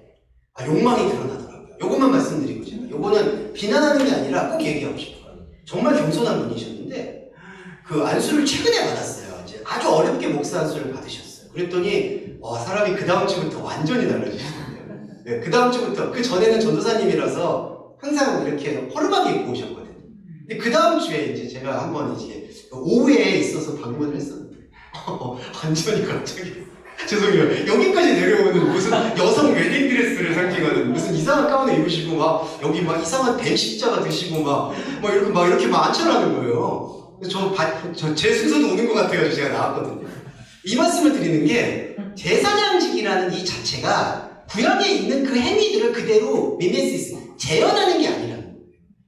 욕망이 드러나더라고요. 요것만 말씀드리고 제가 요거는 비난하는 게 아니라 꼭 얘기하고 싶어요. 정말 겸손한 분이셨는데 그 안수를 최근에 받았어요. 이제 아주 어렵게 목사 안수를 받으셨어요. 그랬더니 사람이 그 다음 주부터 완전히 달라지셨어요. 네, 그 다음 주부터 그 전에는 전도사님이라서 항상 이렇게 허름하게 입고 오셨거든요. 근데 그 다음 주에 이제 제가 한번 이제 오후에 있어서 방문을 했었는데 완전히 갑자기 죄송해요. 여기까지 내려오는 무슨 여성 웨딩드레스를 상징하는 무슨 이상한 가운을 입으시고 막 여기 막 이상한 뱀 십자가 드시고 막 이렇게 만천하는 거예요. 제 순서도 오는 것 같아가지고 제가 나왔거든요. 이 말씀을 드리는 게 제사장직이라는 이 자체가 구약에 있는 그 행위들을 그대로 미메시스, 재현하는 게 아니라는 거예요.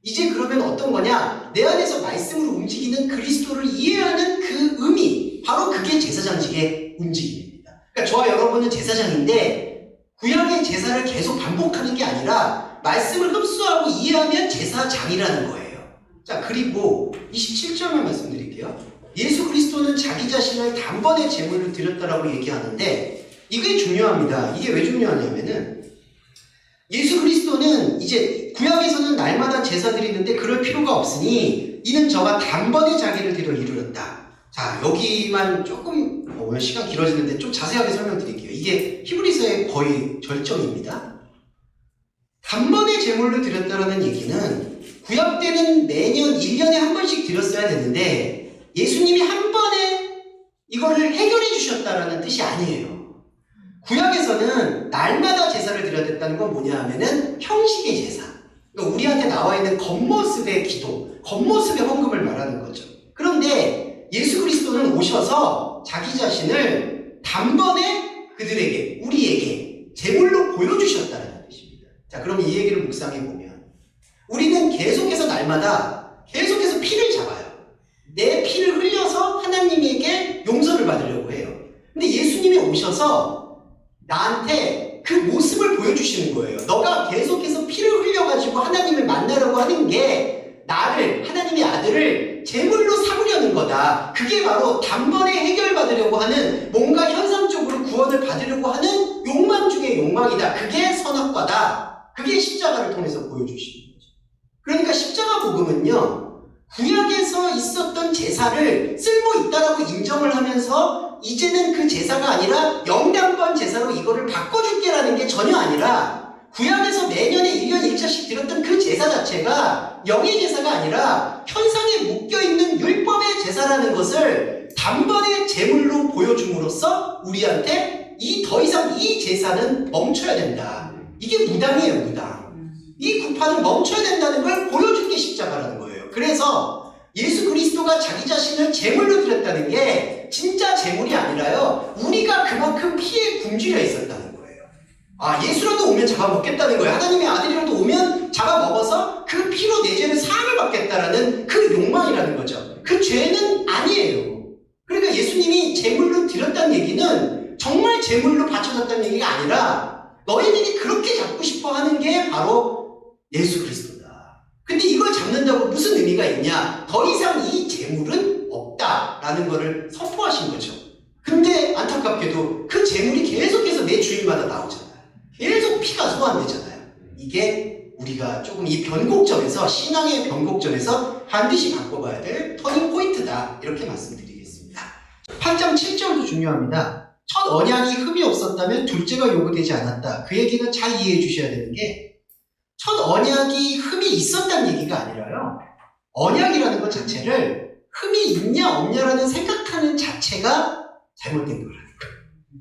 이제 그러면 어떤 거냐? 내 안에서 말씀으로 움직이는 그리스도를 이해하는 그 의미, 바로 그게 제사장직의 움직임입니다. 그러니까 저와 여러분은 제사장인데 구약의 제사를 계속 반복하는 게 아니라 말씀을 흡수하고 이해하면 제사장이라는 거예요. 자, 그리고 27절만 말씀드릴게요. 예수 그리스도는 자기 자신을 단번에 제물로 드렸다라고 얘기하는데 이게 중요합니다. 이게 왜 중요하냐면은 예수 그리스도는 이제 구약에서는 날마다 제사 드리는데 그럴 필요가 없으니 이는 저가 단번에 자기를 드려 이루었다. 자, 여기만 조금 오늘 시간 길어지는데 좀 자세하게 설명드릴게요. 이게 히브리서의 거의 절정입니다. 단번에 제물로 드렸다라는 얘기는 구약 때는 매년 1년에 한 번씩 드렸어야 되는데 예수님이 한 번에 이거를 해결해 주셨다라는 뜻이 아니에요. 구약에서는 날마다 제사를 드려야 됐다는 건 뭐냐 하면은 형식의 제사. 그러니까 우리한테 나와 있는 겉모습의 기도, 겉모습의 헌금을 말하는 거죠. 그런데 예수 그리스도는 오셔서 자기 자신을 단번에 그들에게, 우리에게 제물로 보여주셨다는 뜻입니다. 자, 그럼 이 얘기를 묵상해 보면 우리는 계속해서 날마다 계속해서 피를 잡아요. 내 피를 흘려서 하나님에게 용서를 받으려고 해요. 근데 예수님이 오셔서 나한테 그 모습을 보여주시는 거예요. 너가 계속해서 피를 흘려가지고 하나님을 만나려고 하는 게 나를, 하나님의 아들을 제물로 삼으려는 거다. 그게 바로 단번에 해결받으려고 하는 뭔가 현상적으로 구원을 받으려고 하는 욕망 중에 욕망이다. 그게 선악과다. 그게 십자가를 통해서 보여주시는 거죠. 그러니까 십자가 복음은요, 구약에서 있었던 제사를 쓸모 있다라고 인정을 하면서 이제는 그 제사가 아니라 영단번 제사로 이거를 바꿔줄게라는 게 전혀 아니라 구약에서 매년에 1년 1차씩 드렸던 그 제사 자체가 영의 제사가 아니라 현상에 묶여있는 율법의 제사라는 것을 단번에 제물로 보여줌으로써 우리한테 더 이상 이 제사는 멈춰야 된다. 이게 무당이에요, 무당. 이 구파는 멈춰야 된다는 걸 보여준 게 십자가라는 거예요. 그래서 예수 그리스도가 자기 자신을 제물로 드렸다는 게 진짜 제물이 아니라요, 우리가 그만큼 피에 굶주려 있었다는 거예요. 예수라도 오면 잡아먹겠다는 거예요. 하나님의 아들이라도 오면 잡아먹어서 그 피로 내 죄는 사함을 받겠다라는 그 욕망이라는 거죠. 그 죄는 아니에요. 그러니까 예수님이 제물로 드렸다는 얘기는 정말 제물로 바쳐졌다는 얘기가 아니라 너희들이 그렇게 잡고 싶어 하는 게 바로 예수 그리스도다. 근데 이걸 잡는다고 무슨 의미가 있냐? 더 이상 이 제물은 없다라는 거를 선포하신 거죠. 근데 안타깝게도 그 제물이 계속해서 매 주일마다 나오잖아요. 계속 피가 소환되잖아요. 이게 우리가 조금 이 변곡점에서, 신앙의 변곡점에서 반드시 바꿔봐야 될 터닝 포인트다. 이렇게 말씀드리겠습니다. 8장 7절도 중요합니다. 첫 언약이 흠이 없었다면 둘째가 요구되지 않았다. 그 얘기는 잘 이해해 주셔야 되는 게 첫 언약이 흠이 있었다는 얘기가 아니라요, 언약이라는 것 자체를 흠이 있냐 없냐라는 생각하는 자체가 잘못된 거라는 거예요.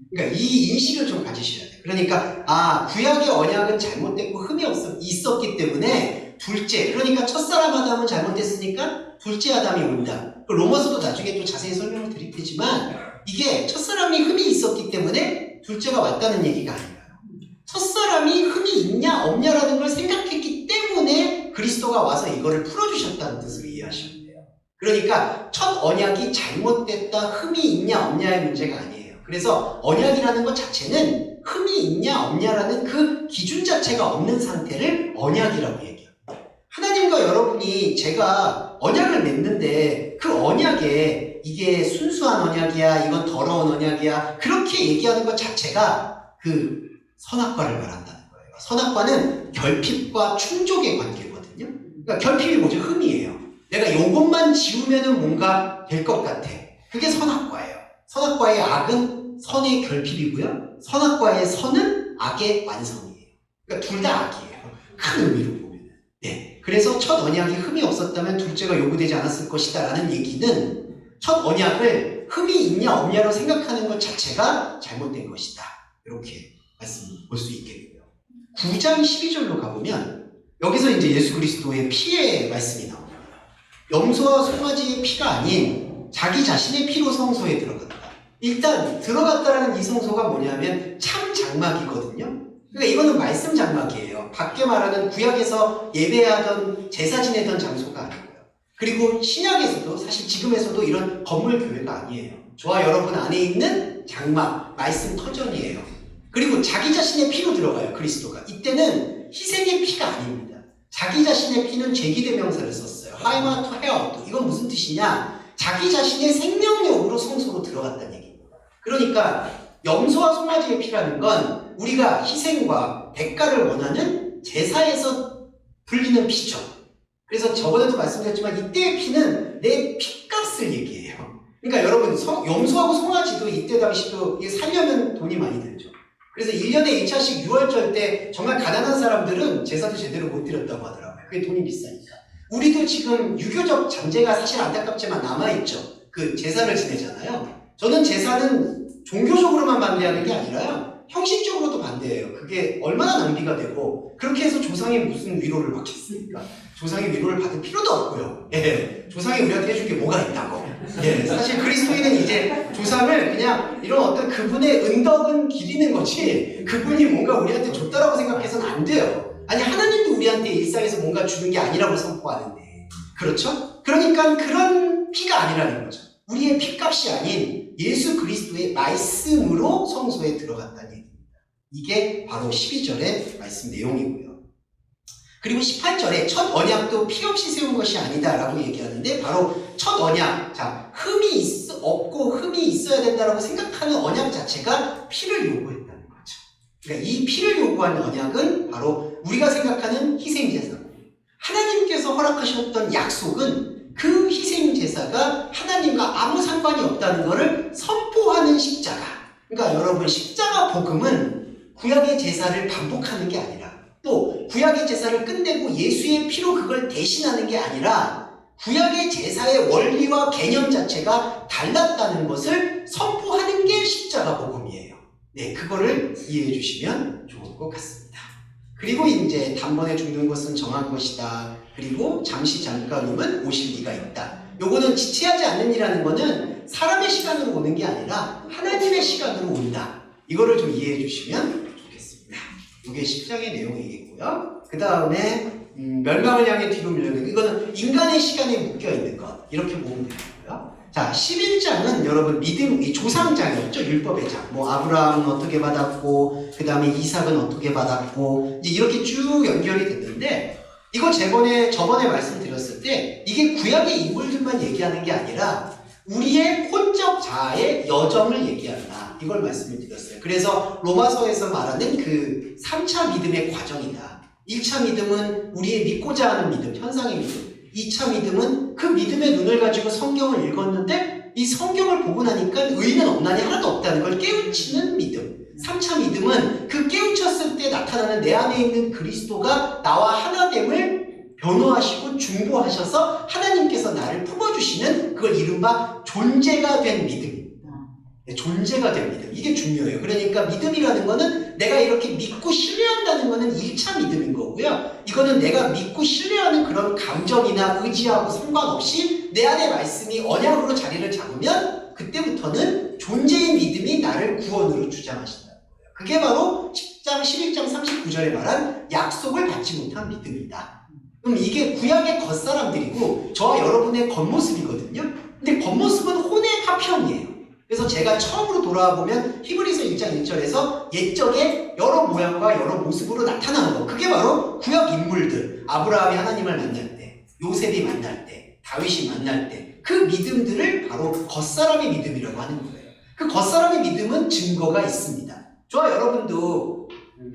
그러니까 이 인식을 좀 가지셔야 돼요. 그러니까 구약의 언약은 잘못됐고 흠이 있었기 때문에 둘째, 그러니까 첫사람 아담은 잘못됐으니까 둘째 아담이 온다. 로마서도 나중에 또 자세히 설명을 드릴 테지만 이게 첫사람이 흠이 있었기 때문에 둘째가 왔다는 얘기가 아니에요. 첫사람이 흠이 있냐 없냐라는 걸 생각했기 때문에 그리스도가 와서 이거를 풀어주셨다는 뜻으로 이해하시면 돼요. 그러니까 첫 언약이 잘못됐다, 흠이 있냐 없냐의 문제가 아니에요. 그래서 언약이라는 것 자체는 흠이 있냐 없냐라는 그 기준 자체가 없는 상태를 언약이라고 얘기합니다. 하나님과 여러분이 제가 언약을 맺는데 그 언약에 이게 순수한 언약이야, 이건 더러운 언약이야, 그렇게 얘기하는 것 자체가 그 선악과를 말한다는 거예요. 선악과는 결핍과 충족의 관계거든요. 그러니까 결핍이 뭐죠? 흠이에요. 내가 요것만 지우면은 뭔가 될 것 같아. 그게 선악과예요. 선악과의 악은 선의 결핍이고요. 선악과의 선은 악의 완성이에요. 그러니까 둘 다 악이에요. 큰 의미로 보면. 네. 그래서 첫 언약이 흠이 없었다면 둘째가 요구되지 않았을 것이다 라는 얘기는 첫 언약을 흠이 있냐 없냐로 생각하는 것 자체가 잘못된 것이다. 이렇게 말씀 볼 수 있겠고요. 9장 12절로 가보면 여기서 이제 예수 그리스도의 피의 말씀이 나옵니다. 염소와 송아지의 피가 아닌 자기 자신의 피로 성소에 들어갔다. 일단 들어갔다라는 이 성소가 뭐냐면 참 장막이거든요. 그러니까 이거는 말씀 장막이에요. 밖에 말하는 구약에서 예배하던 제사 지내던 장소가 아니고요. 그리고 신약에서도 사실 지금에서도 이런 건물 교회가 아니에요. 저와 여러분 안에 있는 장막, 말씀 터전이에요. 그리고 자기 자신의 피로 들어가요. 그리스도가. 이때는 희생의 피가 아닙니다. 자기 자신의 피는 죄기대명사를 썼어요. 하이마토 헤어도. 이건 무슨 뜻이냐? 자기 자신의 생명력으로 성소로 들어갔다는 얘기입니다. 그러니까 염소와 송아지의 피라는 건 우리가 희생과 대가를 원하는 제사에서 불리는 피죠. 그래서 저번에도 말씀드렸지만 이때의 피는 내 피값을 얘기해요. 그러니까 여러분 염소하고 송아지도 이때 당시도 이게 살려면 돈이 많이 들죠. 그래서 1년에 2차씩 6월절 때 정말 가난한 사람들은 제사도 제대로 못 드렸다고 하더라고요. 그게 돈이 비싸니까. 우리도 지금 유교적 잔재가 사실 안타깝지만 남아있죠. 그 제사를 지내잖아요. 저는 제사는 종교적으로만 반대하는 게 아니라요. 형식적으로도 반대해요. 그게 얼마나 낭비가 되고 그렇게 해서 조상이 무슨 위로를 받겠습니까? 조상의 위로를 받을 필요도 없고요. 예, 조상이 우리한테 해줄 게 뭐가 있다고. 예, 사실 그리스도인은 이제 조상을 그냥 이런 어떤 그분의 은덕은 기리는 거지 그분이 뭔가 우리한테 줬다라고 생각해서는 안 돼요. 아니 하나님도 우리한테 일상에서 뭔가 주는 게 아니라고 선포하는데 그렇죠? 그러니까 그런 피가 아니라는 거죠. 우리의 피값이 아닌 예수 그리스도의 말씀으로 성소에 들어갔다는 얘기입니다. 이게 바로 12절의 말씀 내용이고요. 그리고 18절에 첫 언약도 피 없이 세운 것이 아니다 라고 얘기하는데 바로 첫 언약, 자 흠이 없고 흠이 있어야 된다라고 생각하는 언약 자체가 피를 요구했다는 거죠. 그러니까 이 피를 요구하는 언약은 바로 우리가 생각하는 희생제사. 하나님께서 허락하셨던 약속은 그 희생제사가 하나님과 아무 상관이 없다는 것을 선포하는 십자가. 그러니까 여러분 십자가 복음은 구약의 제사를 반복하는 게 아니라 또 구약의 제사를 끝내고 예수의 피로 그걸 대신하는 게 아니라 구약의 제사의 원리와 개념 자체가 달랐다는 것을 선포하는 게 십자가 복음이에요. 네, 그거를 이해해 주시면 좋을 것 같습니다. 그리고 이제 단번에 죽는 것은 정한 것이다. 그리고 잠시 잠깐임은 오실 이가 있다. 요거는 지체하지 않는 이라는 거는 사람의 시간으로 오는 게 아니라 하나님의 시간으로 온다. 이거를 좀 이해해 주시면 좋겠습니다. 이게 10장의 내용이겠고요. 그 다음에 멸망을 향해 뒤로 밀려는 이거는 인간의 시간에 묶여있는 것. 이렇게 보면 되고요. 자, 11장은 여러분 믿음, 이 조상장이었죠. 율법의 장. 뭐 아브라함은 어떻게 받았고 그 다음에 이삭은 어떻게 받았고 이제 이렇게 쭉 연결이 됐는데 이거 저번에 말씀드렸을 때 이게 구약의 인물들만 얘기하는 게 아니라 우리의 혼적 자아의 여정을 얘기한다. 이걸 말씀을 드렸어요. 그래서 로마서에서 말하는 그 3차 믿음의 과정이다. 1차 믿음은 우리의 믿고자 하는 믿음, 현상의 믿음. 2차 믿음은 그 믿음의 눈을 가지고 성경을 읽었는데 이 성경을 보고 나니까 의는 없나니 하나도 없다는 걸 깨우치는 믿음. 3차 믿음은 그 깨우쳤을 때 나타나는 내 안에 있는 그리스도가 나와 하나됨을 변호하시고 중보하셔서 하나님께서 나를 품어주시는 그걸 이른바 존재가 된 믿음입니다. 존재가 된 믿음. 이게 중요해요. 그러니까 믿음이라는 거는 내가 이렇게 믿고 신뢰한다는 거는 1차 믿음인 거고요. 이거는 내가 믿고 신뢰하는 그런 감정이나 의지하고 상관없이 내 안에 말씀이 언약으로 자리를 잡으면 그때부터는 존재의 믿음이 나를 구원으로 주장하신다는 거예요. 그게 바로 10장, 11장 39절에 말한 약속을 받지 못한 믿음이다. 그럼 이게 구약의 겉사람들이고 저와 여러분의 겉모습이거든요. 근데 겉모습은 혼의 파편이에요. 그래서 제가 처음으로 돌아와 보면 히브리서 1장 1절에서 옛적에 여러 모양과 여러 모습으로 나타나는 거. 그게 바로 구약 인물들. 아브라함이 하나님을 만날 때, 요셉이 만날 때, 다윗이 만날 때 그 믿음들을 바로 겉사람의 믿음이라고 하는 거예요. 그 겉사람의 믿음은 증거가 있습니다. 저와 여러분도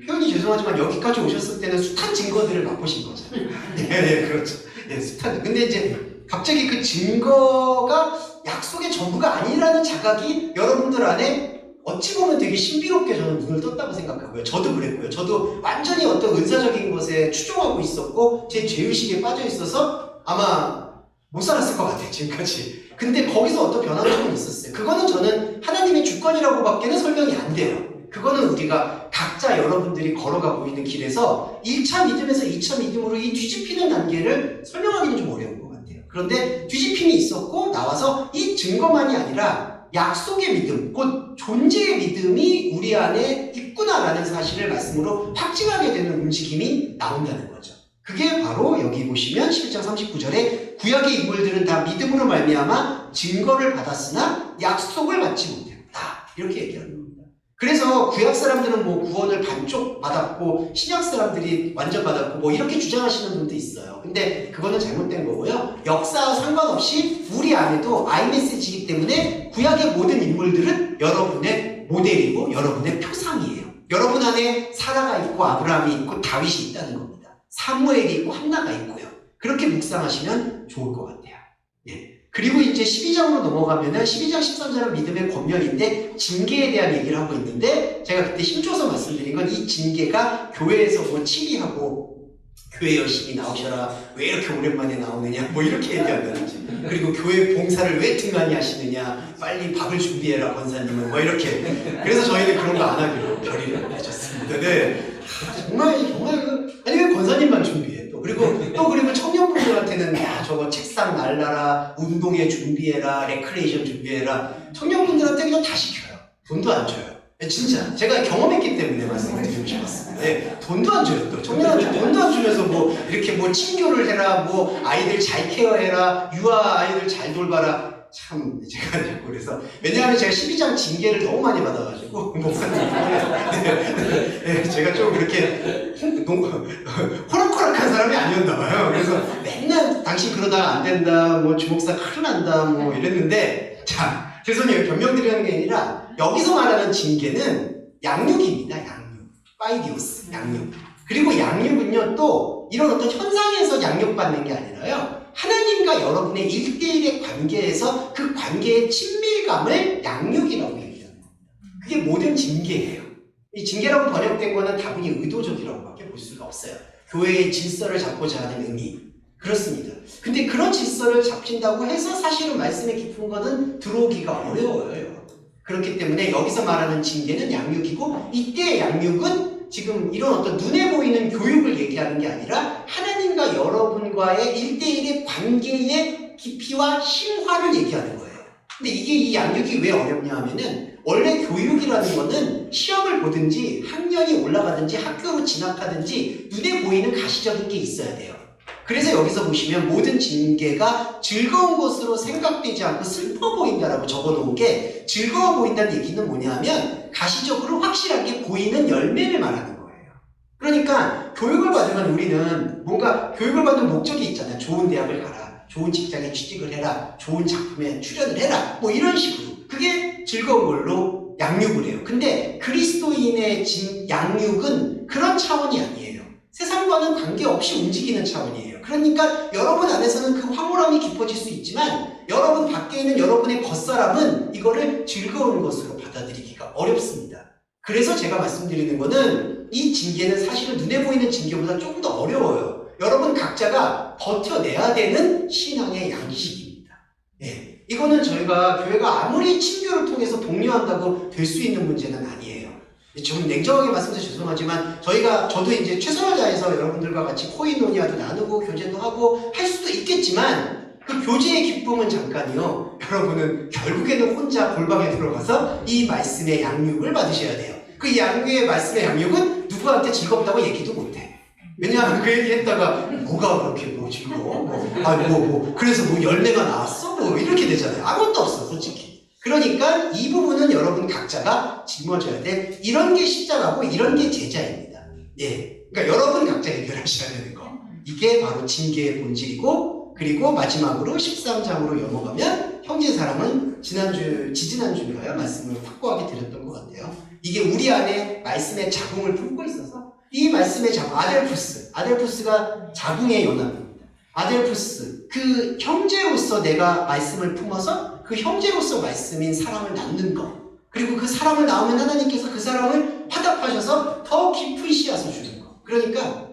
표현이 죄송하지만 여기까지 오셨을 때는 숱한 증거들을 맛보신 거잖아요. 네, 그렇죠. 네, 숱한. 근데 이제 갑자기 그 증거가 약속의 전부가 아니라는 자각이 여러분들 안에 어찌 보면 되게 신비롭게 저는 눈을 떴다고 생각하고요. 저도 그랬고요. 저도 완전히 어떤 은사적인 것에 추종하고 있었고 제 죄의식에 빠져 있어서 아마 못 살았을 것 같아요. 지금까지. 근데 거기서 어떤 변화가 좀 있었어요. 그거는 저는 하나님의 주권이라고밖에는 설명이 안 돼요. 그거는 우리가 각자 여러분들이 걸어가고 있는 길에서 1차 믿음에서 2차 믿음으로 이 뒤집히는 단계를 설명하기는 좀 어려운 것 같아요. 그런데 뒤집힘이 있었고 나와서 이 증거만이 아니라 약속의 믿음, 곧 존재의 믿음이 우리 안에 있구나라는 사실을 말씀으로 확증하게 되는 움직임이 나온다는 거죠. 그게 바로 여기 보시면 11장 39절에 구약의 인물들은 다 믿음으로 말미암아 증거를 받았으나 약속을 받지 못했다. 이렇게 얘기하는 겁니다. 그래서 구약 사람들은 뭐 구원을 반쪽 받았고 신약 사람들이 완전 받았고 뭐 이렇게 주장하시는 분도 있어요. 근데 그거는 잘못된 거고요. 역사와 상관없이 우리 안에도 아이메시지이기 때문에 구약의 모든 인물들은 여러분의 모델이고 여러분의 표상이에요. 여러분 안에 사라가 있고 아브라함이 있고 다윗이 있다는 겁니다. 사무엘이 있고 한나가 있고요. 그렇게 묵상하시면 좋을 것 같아요. 예. 그리고 이제 12장으로 넘어가면은 12장 13절은 믿음의 권면인데 징계에 대한 얘기를 하고 있는데 제가 그때 힘줘서 말씀드린 건 이 징계가 교회에서 뭐 치리하고 교회 열심히 나오셔라 왜 이렇게 오랜만에 나오느냐 뭐 이렇게 얘기한다든지 그리고 교회 봉사를 왜 등한히 하시느냐 빨리 밥을 준비해라 권사님은 뭐 이렇게 그래서 저희는 그런 거 안 하기로 결의를 해줬습니다. 네. 정말 아니 왜 권사님만 준비해 또 그리고 청년분들한테는 야 저거 책상 날라라 운동회 준비해라 레크레이션 준비해라 청년분들한테 그냥 다 시켜요. 돈도 안 줘요. 진짜 제가 경험했기 때문에 말씀을 드리고 싶었습니다. 네, 돈도 안 줘요. 또 청년한테 돈도 안 주면서 뭐 이렇게 뭐 친교를 해라 뭐 아이들 잘 케어해라 유아 아이들 잘 돌봐라 참 제가 자꾸 그래서 왜냐하면 제가 12장 징계를 너무 많이 받아가지고 목사님 네, 제가 좀 그렇게 호락호락한 사람이 아니었나 봐요. 그래서 맨날 당신 그러다가 안 된다 뭐 주목사 큰일 난다 뭐 이랬는데 자 죄송해요. 변명드리는 게 아니라 여기서 말하는 징계는 양육입니다. 양육 파이디오스 양육 그리고 양육은요 또 이런 어떤 현상에서 양육받는 게 아니라요 하나님과 여러분의 1대1의 관계에서 그 관계의 친밀감을 양육이라고 얘기하는 겁니다. 그게 모든 징계예요. 이 징계라고 번역된 거는 다분히 의도적이라고밖에 볼 수가 없어요. 교회의 질서를 잡고자 하는 의미 그렇습니다. 근데 그런 질서를 잡힌다고 해서 사실은 말씀에 깊은 거는 들어오기가 어려워요. 그렇기 때문에 여기서 말하는 징계는 양육이고 이때의 양육은 지금 이런 어떤 눈에 보이는 교육을 얘기하는 게 아니라 하나님과 여러분과의 1대1의 관계의 깊이와 심화를 얘기하는 거예요. 근데 이게 이 양육이 왜 어렵냐 하면은 원래 교육이라는 거는 시험을 보든지 학년이 올라가든지 학교로 진학하든지 눈에 보이는 가시적인 게 있어야 돼요. 그래서 여기서 보시면 모든 징계가 즐거운 것으로 생각되지 않고 슬퍼 보인다라고 적어놓은 게 즐거워 보인다는 얘기는 뭐냐면 가시적으로 확실하게 보이는 열매를 말하는 거예요. 그러니까 교육을 받으면 우리는 뭔가 교육을 받는 목적이 있잖아요. 좋은 대학을 가라, 좋은 직장에 취직을 해라, 좋은 작품에 출연을 해라 뭐 이런 식으로 그게 즐거운 걸로 양육을 해요. 근데 그리스도인의 양육은 그런 차원이 아니에요. 세상과는 관계없이 움직이는 차원이에요. 그러니까 여러분 안에서는 그 황홀함이 깊어질 수 있지만 여러분 밖에 있는 여러분의 겉사람은 이거를 즐거운 것으로 받아들이기가 어렵습니다. 그래서 제가 말씀드리는 거는 이 징계는 사실은 눈에 보이는 징계보다 조금 더 어려워요. 여러분 각자가 버텨내야 되는 신앙의 양식입니다. 네. 이거는 저희가 교회가 아무리 친교를 통해서 독려한다고 될 수 있는 문제는 아니에요. 좀 냉정하게 말씀드려 죄송하지만 저도 이제 최선을 다해서 여러분들과 같이 코이노니아도 나누고 교제도 하고 할 수도 있겠지만 그 교제의 기쁨은 잠깐이요. 여러분은 결국에는 혼자 골방에 들어가서 이 말씀의 양육을 받으셔야 돼요. 그 양육의 말씀의 양육은 누구한테 즐겁다고 얘기도 못해. 왜냐하면 그 얘기 했다가 뭐가 그렇게 뭐 즐거워? 그래서 뭐 열매가 나왔어? 뭐 이렇게 되잖아요. 아무것도 없어 솔직히. 그러니까 이 부분은 여러분 각자가 짊어져야 돼. 이런 게 십자가고 이런 게 제자입니다. 예, 그러니까 여러분 각자 해결하셔야 되는 거. 이게 바로 징계의 본질이고, 그리고 마지막으로 13장으로 넘어가면 형제사랑은 지지난주인가요? 말씀을 확고하게 드렸던 것 같아요. 이게 우리 안에 말씀의 자궁을 품고 있어서 이 말씀의 자궁, 아델푸스가 자궁의 연합입니다. 아델푸스, 그 형제로서 내가 말씀을 품어서 그 형제로서 말씀인 사랑을 낳는 것, 그리고 그 사랑을 낳으면 하나님께서 그 사랑을 화답하셔서 더 깊은 씨앗을 주는 것. 그러니까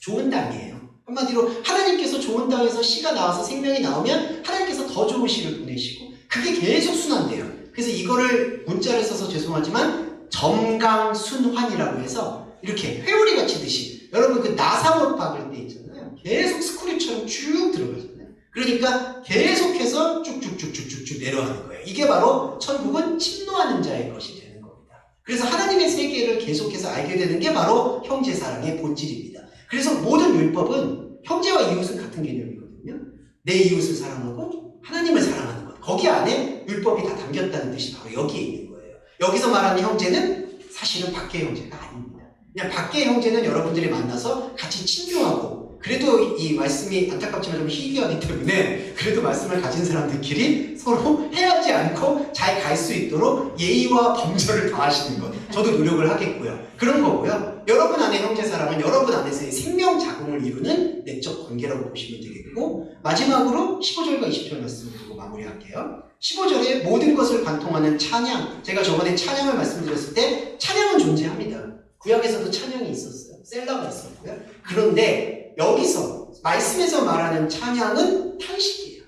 좋은 땅이에요. 한마디로 하나님께서 좋은 땅에서 씨가 나와서 생명이 나오면 하나님께서 더 좋은 씨를 보내시고 그게 계속 순환돼요. 그래서 이거를 문자를 써서 죄송하지만 점강순환이라고 해서 이렇게 회오리같이 듯이, 여러분 그 나사못 박을 때 있잖아요. 계속 스크류처럼 쭉 들어가잖아요. 그러니까 계속해서 쭉쭉쭉쭉쭉 내려가는 거예요. 이게 바로 천국은 침노하는 자의 것이 되는 겁니다. 그래서 하나님의 세계를 계속해서 알게 되는 게 바로 형제사랑의 본질입니다. 그래서 모든 율법은 형제와 이웃은 같은 개념이거든요. 내 이웃을 사랑하고 하나님을 사랑하는 것. 거기 안에 율법이 다 담겼다는 뜻이 바로 여기에 있는 거예요. 여기서 말하는 형제는 사실은 밖의 형제가 아닙니다. 그냥 밖의 형제는 여러분들이 만나서 같이 친교하고, 그래도 이 말씀이 안타깝지만 좀 희귀하기 때문에 그래도 말씀을 가진 사람들끼리 서로 해하지 않고 잘 갈 수 있도록 예의와 범절을 다하시는 것. 저도 노력을 하겠고요. 그런 거고요. 여러분 안에 형제사랑은 여러분 안에서의 생명 자궁을 이루는 내적 관계라고 보시면 되겠고, 마지막으로 15절과 20절 말씀을 드리고 마무리할게요. 15절에 모든 것을 관통하는 찬양. 제가 저번에 찬양을 말씀드렸을 때 찬양은 존재합니다. 구약에서도 찬양이 있었어요. 셀라가 있었고요. 그런데 여기서 말씀에서 말하는 찬양은 탄식이에요.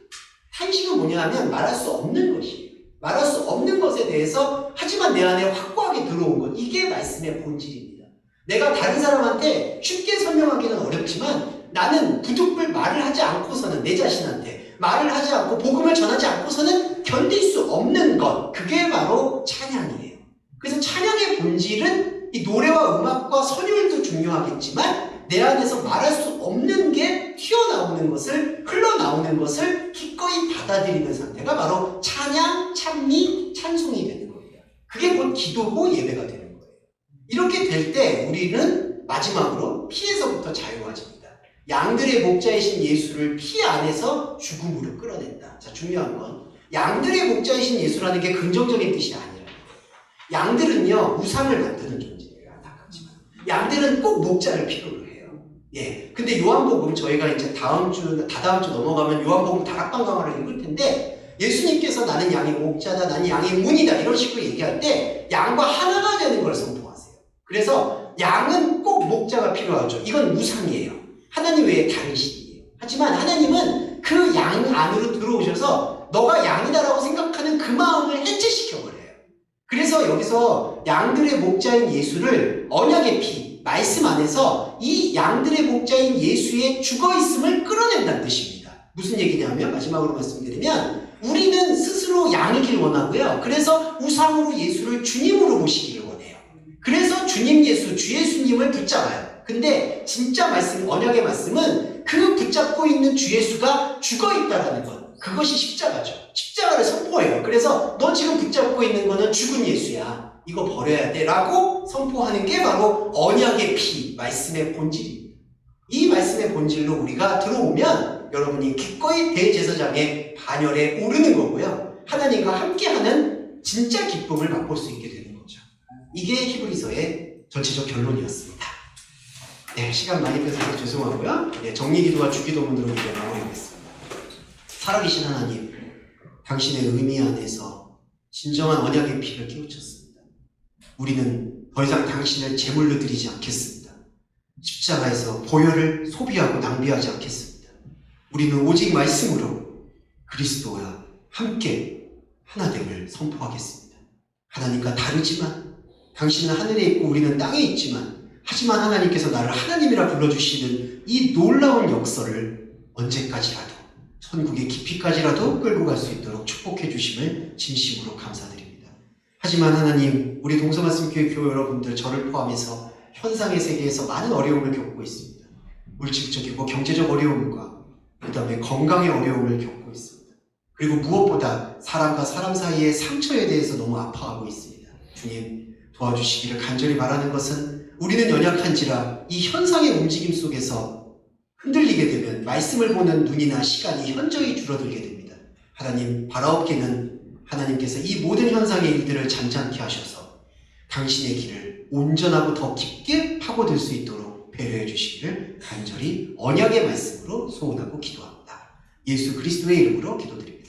탄식은 뭐냐 하면 말할 수 없는 것이에요. 말할 수 없는 것에 대해서 하지만 내 안에 확고하게 들어온 것. 이게 말씀의 본질입니다. 내가 다른 사람한테 쉽게 설명하기는 어렵지만 나는 부득불 말을 하지 않고서는, 내 자신한테 말을 하지 않고 복음을 전하지 않고서는 견딜 수 없는 것. 그게 바로 찬양이에요. 그래서 찬양의 본질은 이 노래와 음악과 선율도 중요하겠지만 내 안에서 말할 수 없는 게 튀어나오는 것을, 흘러나오는 것을 기꺼이 받아들이는 상태가 바로 찬양, 찬미, 찬송이 되는 겁니다. 그게 곧 기도고 예배가 되는 거예요. 이렇게 될 때 우리는 마지막으로 피에서부터 자유해집니다. 양들의 목자이신 예수를 피 안에서 죽음으로 끌어낸다. 자, 중요한 건 양들의 목자이신 예수라는 게 긍정적인 뜻이 아니라는 거예요. 양들은요, 우상을 만드는 존재예요. 안타깝지만. 양들은 꼭 목자를 필요로 해요. 예. 근데 요한복음, 저희가 이제 다다음 주 넘어가면 요한복음 다락방 강화를 읽을 텐데, 예수님께서 나는 양의 목자다, 나는 양의 문이다, 이런 식으로 얘기할 때 양과 하나가 되는 걸 선포하세요. 그래서 양은 꼭 목자가 필요하죠. 이건 우상이에요. 하나님 외에 다른 신이에요. 하지만 하나님은 그 양 안으로 들어오셔서 너가 양이다라고 생각하는 그 마음을 해체시켜버려요. 그래서 여기서 양들의 목자인 예수를 언약의 피, 말씀 안에서 이 양들의 목자인 예수의 죽어있음을 끌어낸다는 뜻입니다. 무슨 얘기냐면, 마지막으로 말씀드리면, 우리는 스스로 양이길 원하고요. 그래서 우상으로 예수를 주님으로 모시기를 원해요. 그래서 주님 예수, 주 예수님을 붙잡아요. 근데 진짜 말씀, 언약의 말씀은 그 붙잡고 있는 주 예수가 죽어있다라는 것. 그것이 십자가죠. 십자가를 선포해요. 그래서 너 지금 붙잡고 있는 거는 죽은 예수야. 이거 버려야 돼 라고 선포하는 게 바로 언약의 피, 말씀의 본질입니다. 이 말씀의 본질로 우리가 들어오면 여러분이 기꺼이 대제사장의 반열에 오르는 거고요. 하나님과 함께하는 진짜 기쁨을 맛볼 수 있게 되는 거죠. 이게 히브리서의 전체적 결론이었습니다. 네, 시간 많이 뺏어서 죄송하고요. 네, 정리기도와 주기도문으로 이제 마무리하겠습니다. 살아계신 하나님, 당신의 의미 안에서 진정한 언약의 피를 깨우쳤습니다. 우리는 더 이상 당신을 제물로 드리지 않겠습니다. 십자가에서 보혈을 소비하고 낭비하지 않겠습니다. 우리는 오직 말씀으로 그리스도와 함께 하나됨을 선포하겠습니다. 하나님과 다르지만, 당신은 하늘에 있고 우리는 땅에 있지만, 하지만 하나님께서 나를 하나님이라 불러주시는 이 놀라운 역사를 언제까지라도, 천국의 깊이까지라도 끌고 갈 수 있도록 축복해 주심을 진심으로 감사드립니다. 하지만 하나님, 우리 동서말씀교회 교회 여러분들, 저를 포함해서 현상의 세계에서 많은 어려움을 겪고 있습니다. 물질적이고 경제적 어려움과 그 다음에 건강의 어려움을 겪고 있습니다. 그리고 무엇보다 사람과 사람 사이의 상처에 대해서 너무 아파하고 있습니다. 주님 도와주시기를 간절히 바라는 것은 우리는 연약한지라 이 현상의 움직임 속에서 흔들리게 되면 말씀을 보는 눈이나 시간이 현저히 줄어들게 됩니다. 하나님 바라옵기는 하나님께서 이 모든 현상의 일들을 잠잠케 하셔서 당신의 길을 온전하고 더 깊게 파고들 수 있도록 배려해 주시기를 간절히 언약의 말씀으로 소원하고 기도합니다. 예수 그리스도의 이름으로 기도드립니다.